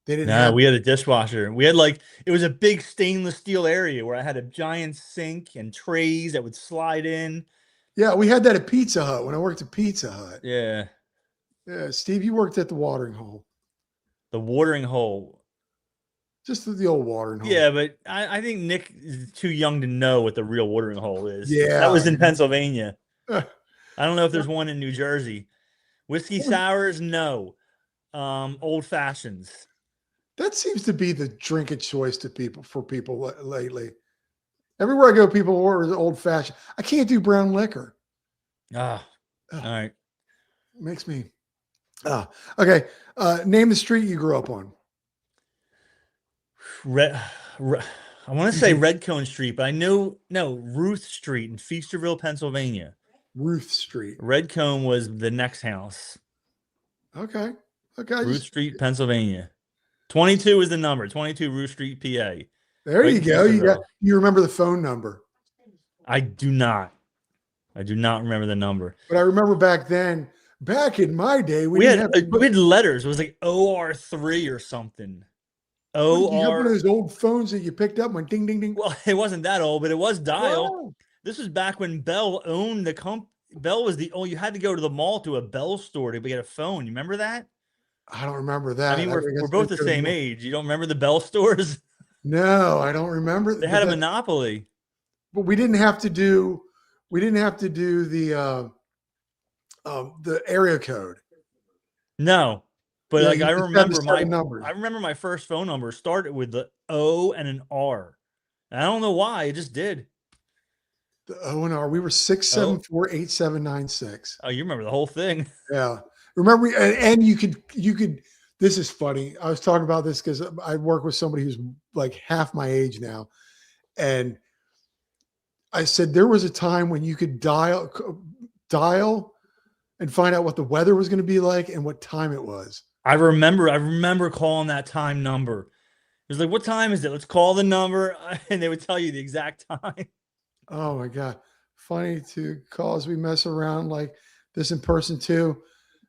They didn't No, have. we had a dishwasher. We had like it was a big stainless steel area where I had a giant sink and trays that would slide in. Yeah, we had that at Pizza Hut when I worked at Pizza Hut. Yeah, Yeah, Steve, you worked at the watering hole. the Watering Hole. Just the old watering hole. Yeah, but I think Nick is too young to know what the real Watering Hole is. Yeah. That was in Pennsylvania. Uh, I don't know if there's one in New Jersey. Whiskey sours, no. Old fashions. That seems to be the drink of choice to people lately. Everywhere I go, people order old fashioned. I can't do brown liquor. Ah, all right. Makes me. Okay. Name the street you grew up on. Red, I want to say Redcone Street, but I know no Ruth Street in Feasterville, Pennsylvania. Ruth Street. Redcone was the next house. Okay. Okay. Ruth Street, Pennsylvania. 22 is the number. 22 Ruth Street, PA. There Right you in go. Feasterville. You remember the phone number. I do not. I do not remember the number. But I remember back then, back in my day, We had letters. It was like OR3 or something. You have one of those old phones that you picked up and went ding, ding, ding. Well, it wasn't that old, but it was dial. Wow. This was back when Bell owned the company. Bell was you had to go to the mall to a Bell store to get a phone. You remember that? I don't remember that. I mean, we're both the same age. You don't remember the Bell stores? No, I don't remember. They had a monopoly. But we didn't have to do the area code. No. But Yeah, like you I just had the remember certain numbers. I remember my first phone number started with the O and an R. And I don't know why, it just did. The O and R. We were 674-8796. Oh, you remember the whole thing. Yeah. Remember, and you could, this is funny. I was talking about this because I work with somebody who's like half my age now. And I said, there was a time when you could dial and find out what the weather was going to be like and what time it was. I remember calling that time number. It was like, what time is it? Let's call the number. And they would tell you the exact time. Oh my God. Funny to call as we mess around like this in person too.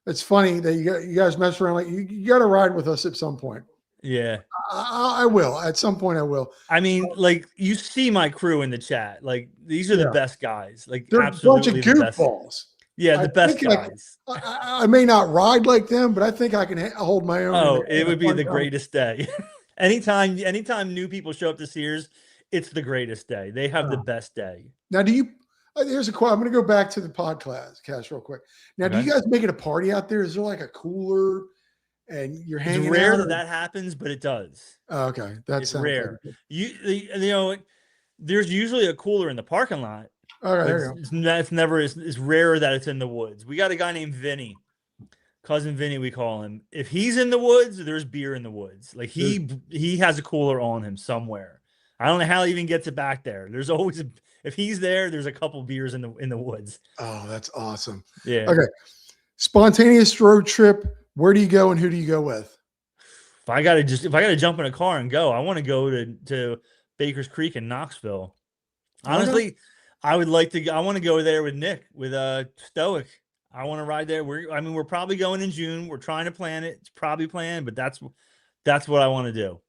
It's funny that you guys mess around like you got to ride with us at some point. Yeah. I will. At some point I will. I mean, like you see my crew in the chat. Like these are the best guys. Like they're absolutely a bunch of goofballs. Yeah, the best guys. I may not ride like them, but I think I can hold my own. Oh, it would be the greatest day. anytime new people show up to Sears, it's the greatest day. They have the best day. Now, do you? Here's a question. I'm going to go back to the podcast real quick. Now, do you guys make it a party out there? Is there like a cooler and you're hanging? It's rare that happens, but it does. Oh, okay, that's rare. Like there's usually a cooler in the parking lot. All right, But there you go. it's never it's rarer that it's in the woods. We got a guy named Vinny, cousin Vinny, we call him. If he's in the woods, there's beer in the woods. Like There's- he has a cooler on him somewhere. I don't know how he even gets it back there. There's always if he's there, there's a couple beers in the woods. oh, that's awesome. Yeah. Okay. Spontaneous road trip. Where do you go and who do you go with? If I gotta jump in a car and go, I want to go to Baker's Creek in Knoxville. Okay. Honestly, I would like to. I want to go there with Nick with Stoic. I want to ride there. We're probably going in June. We're trying to plan it. It's probably planned, but that's what I want to do.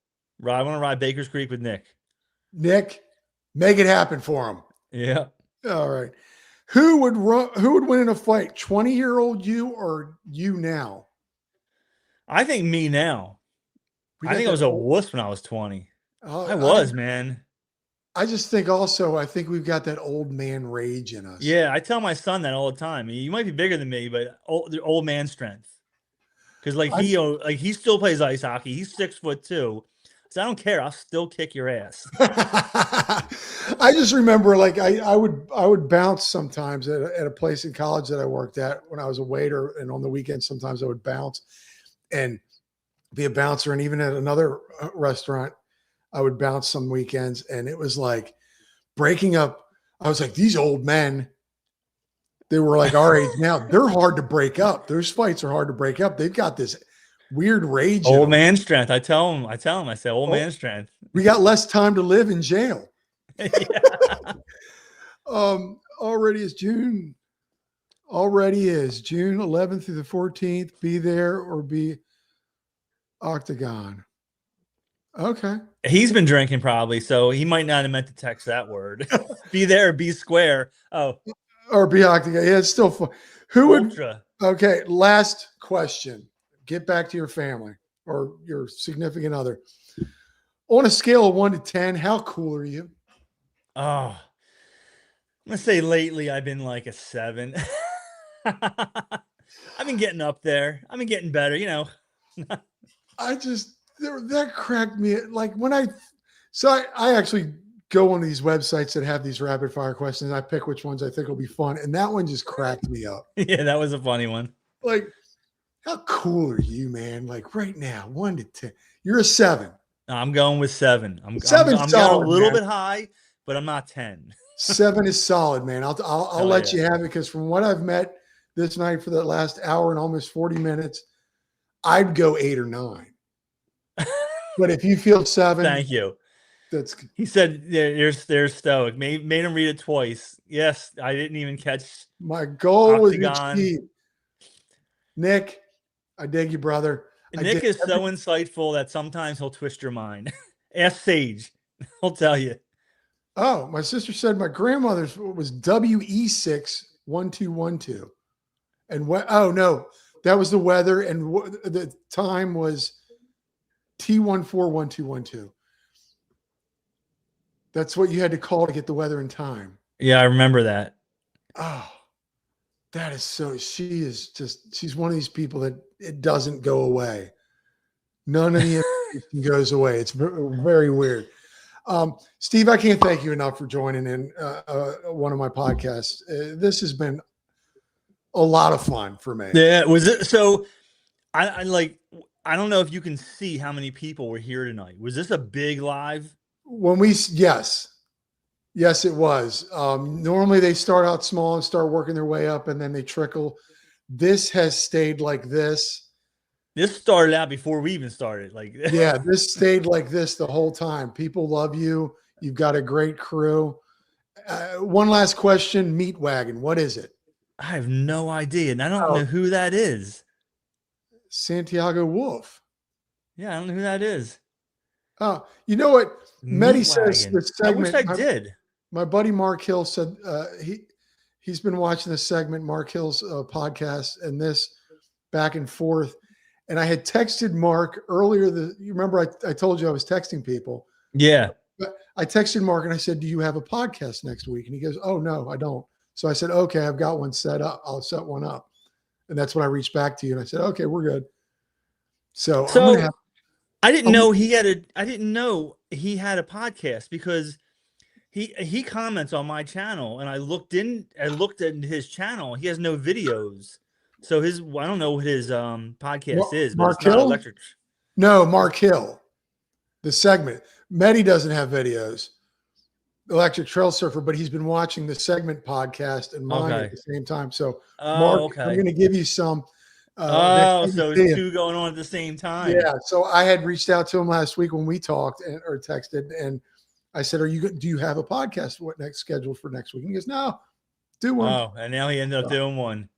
I want to ride Baker's Creek with Nick. Nick, make it happen for him. Yeah. All right. Who would win in a fight? 20-year-old you or you now? I think me now. We I got think I that was a old- wuss when I was 20. Oh, I was, man. I just think also, I think we've got that old man rage in us. Yeah, I tell my son that all the time. You might be bigger than me, but old man strength. Because he still plays ice hockey. He's 6'2". So I don't care. I'll still kick your ass. I just remember like I would bounce sometimes at a place in college that I worked at when I was a waiter, and on the weekends sometimes I would bounce and be a bouncer, and even at another restaurant I would bounce some weekends, and it was like breaking up. I was like, these old men, they were like our age now. They're hard to break up. Those fights are hard to break up. They've got this weird rage. Old man strength. I tell him. I say old man strength. We got less time to live in jail. Yeah. Already is June 11th through the 14th. Be there or be Octagon. Okay. He's been drinking probably, so he might not have meant to text that word. Be there or be square. Oh, Or be Octagon. Yeah, it's still fun. ultra. Okay, last question. Get back to your family or your significant other. On a scale of 1 to 10, how cool are you? Oh, I'm gonna say lately I've been like a 7. I've been getting up there. I've been getting better, you know. That cracked me. Like when I actually go on these websites that have these rapid fire questions. I pick which ones I think will be fun. And that one just cracked me up. Yeah, that was a funny one. Like, how cool are you, man? Like right now, 1 to 10. You're a 7. I'm going with 7. I'm Seven's solid, going a little man. bit high, but I'm not 10. 7 is solid, man. I'll let you have it, because from what I've met this night for the last hour and almost 40 minutes, I'd go 8 or 9. But if you feel 7, Thank you. He said, yeah, there's Stoic. Made him read it twice. Yes, I didn't even catch. My goal was Octagon. achieved. Nick, I dig you, brother. Nick is so insightful that sometimes he'll twist your mind. Ask Sage. He'll tell you. Oh, my sister said my grandmother's was WE61212. And oh no, that was the weather, and the time was T141212. That's what you had to call to get the weather in time. Yeah, I remember that. Oh, that is so. She's one of these people that it doesn't go away. None of the information goes away. It's very weird. Steve, I can't thank you enough for joining in one of my podcasts. This has been a lot of fun for me. Yeah, was it? So I don't know if you can see how many people were here tonight. Was this a big live? Yes, it was. Normally they start out small and start working their way up, and then they trickle. This has stayed like this. This started out before we even started. Like, yeah, this stayed like this the whole time. People love you. You've got a great crew. One last question: Meat Wagon. What is it? I have no idea, and I don't know who that is. Santiago Wolf. Yeah, I don't know who that is. Oh, you know what? Medi says the segment. I wish I did. My buddy Mark Hill said he's been watching this segment, Mark Hill's podcast, and this back and forth. And I had texted Mark earlier. You remember I told you I was texting people. Yeah. But I texted Mark and I said, "Do you have a podcast next week?" And he goes, "Oh no, I don't." So I said, "Okay, I've got one set up. I'll set one up." And that's when I reached back to you and I said, "Okay, we're good." So I didn't know he had a podcast because he comments on my channel, and I looked at his channel. He has no videos. So I don't know what his podcast is, but Mark it's not Hill? electric. No, Mark Hill. The segment. Medi doesn't have videos. Electric Trail Surfer, but he's been watching the segment podcast and mine at Okay. the same time. So, Mark, Oh, I'm okay. going to give you some. Next Oh, time you so see it's him. two going on at the same time. Yeah. So I had reached out to him last week when we talked or texted, and I said, do you have a podcast? What next scheduled for next week? And he goes, no, do one. Oh, and now he ended up doing one.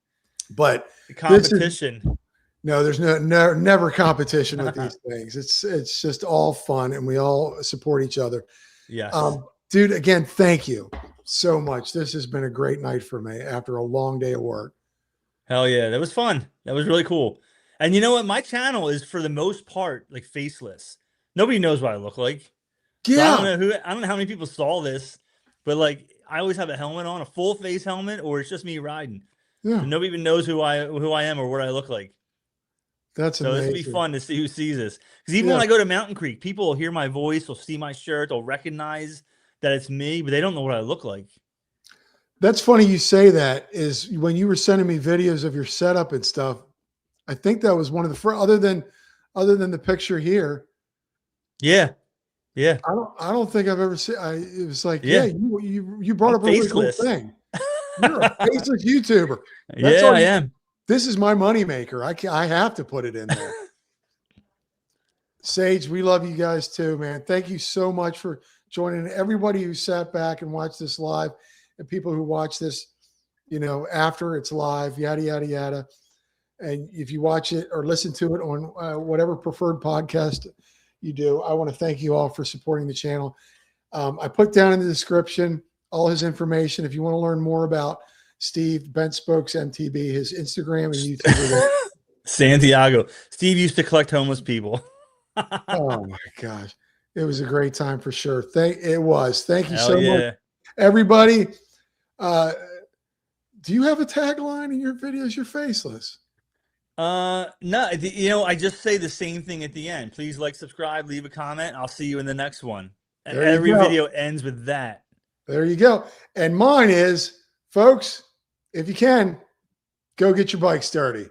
But The this is competition. no, there's never competition with these things. It's just all fun, and we all support each other. Yes. Dude, again, thank you so much. This has been a great night for me after a long day of work. Hell yeah, that was fun. That was really cool. And you know what? My channel is for the most part like faceless. Nobody knows what I look like. So Yeah. I don't know how many people saw this, but like I always have a helmet on, a full face helmet, or it's just me riding. Yeah. So nobody even knows who I am or what I look like. That's So this will be amazing. fun to see who sees this. Because even when I go to Mountain Creek, people will hear my voice, will see my shirt, they'll recognize that it's me, but they don't know what I look like. That's funny you say that. Is when you were sending me videos of your setup and stuff, I think that was one of the first, other than the picture here. Yeah. Yeah. I don't think I've ever seen. It was like, Yeah. you brought up a really cool faceless. thing. You're a faceless YouTuber. That's I am. This is my moneymaker. I have to put it in there. Sage, we love you guys too, man. Thank you so much for joining. Everybody who sat back and watched this live, and people who watch this, after it's live, yada yada yada. And if you watch it or listen to it on whatever preferred podcast you do, I want to thank you all for supporting the channel. I put down in the description all his information. If you want to learn more about Steve, Bent Spokes MTB, his Instagram and YouTube. Santiago. Steve used to collect homeless people. Oh my gosh. It was a great time for sure. It was. Thank you so much. Everybody. Do you have a tagline in your videos? You're faceless. No, I just say the same thing at the end. Please like, subscribe, leave a comment. I'll see you in the next one. And every video ends with that. There you go. And mine is, folks, if you can, go get your bikes dirty.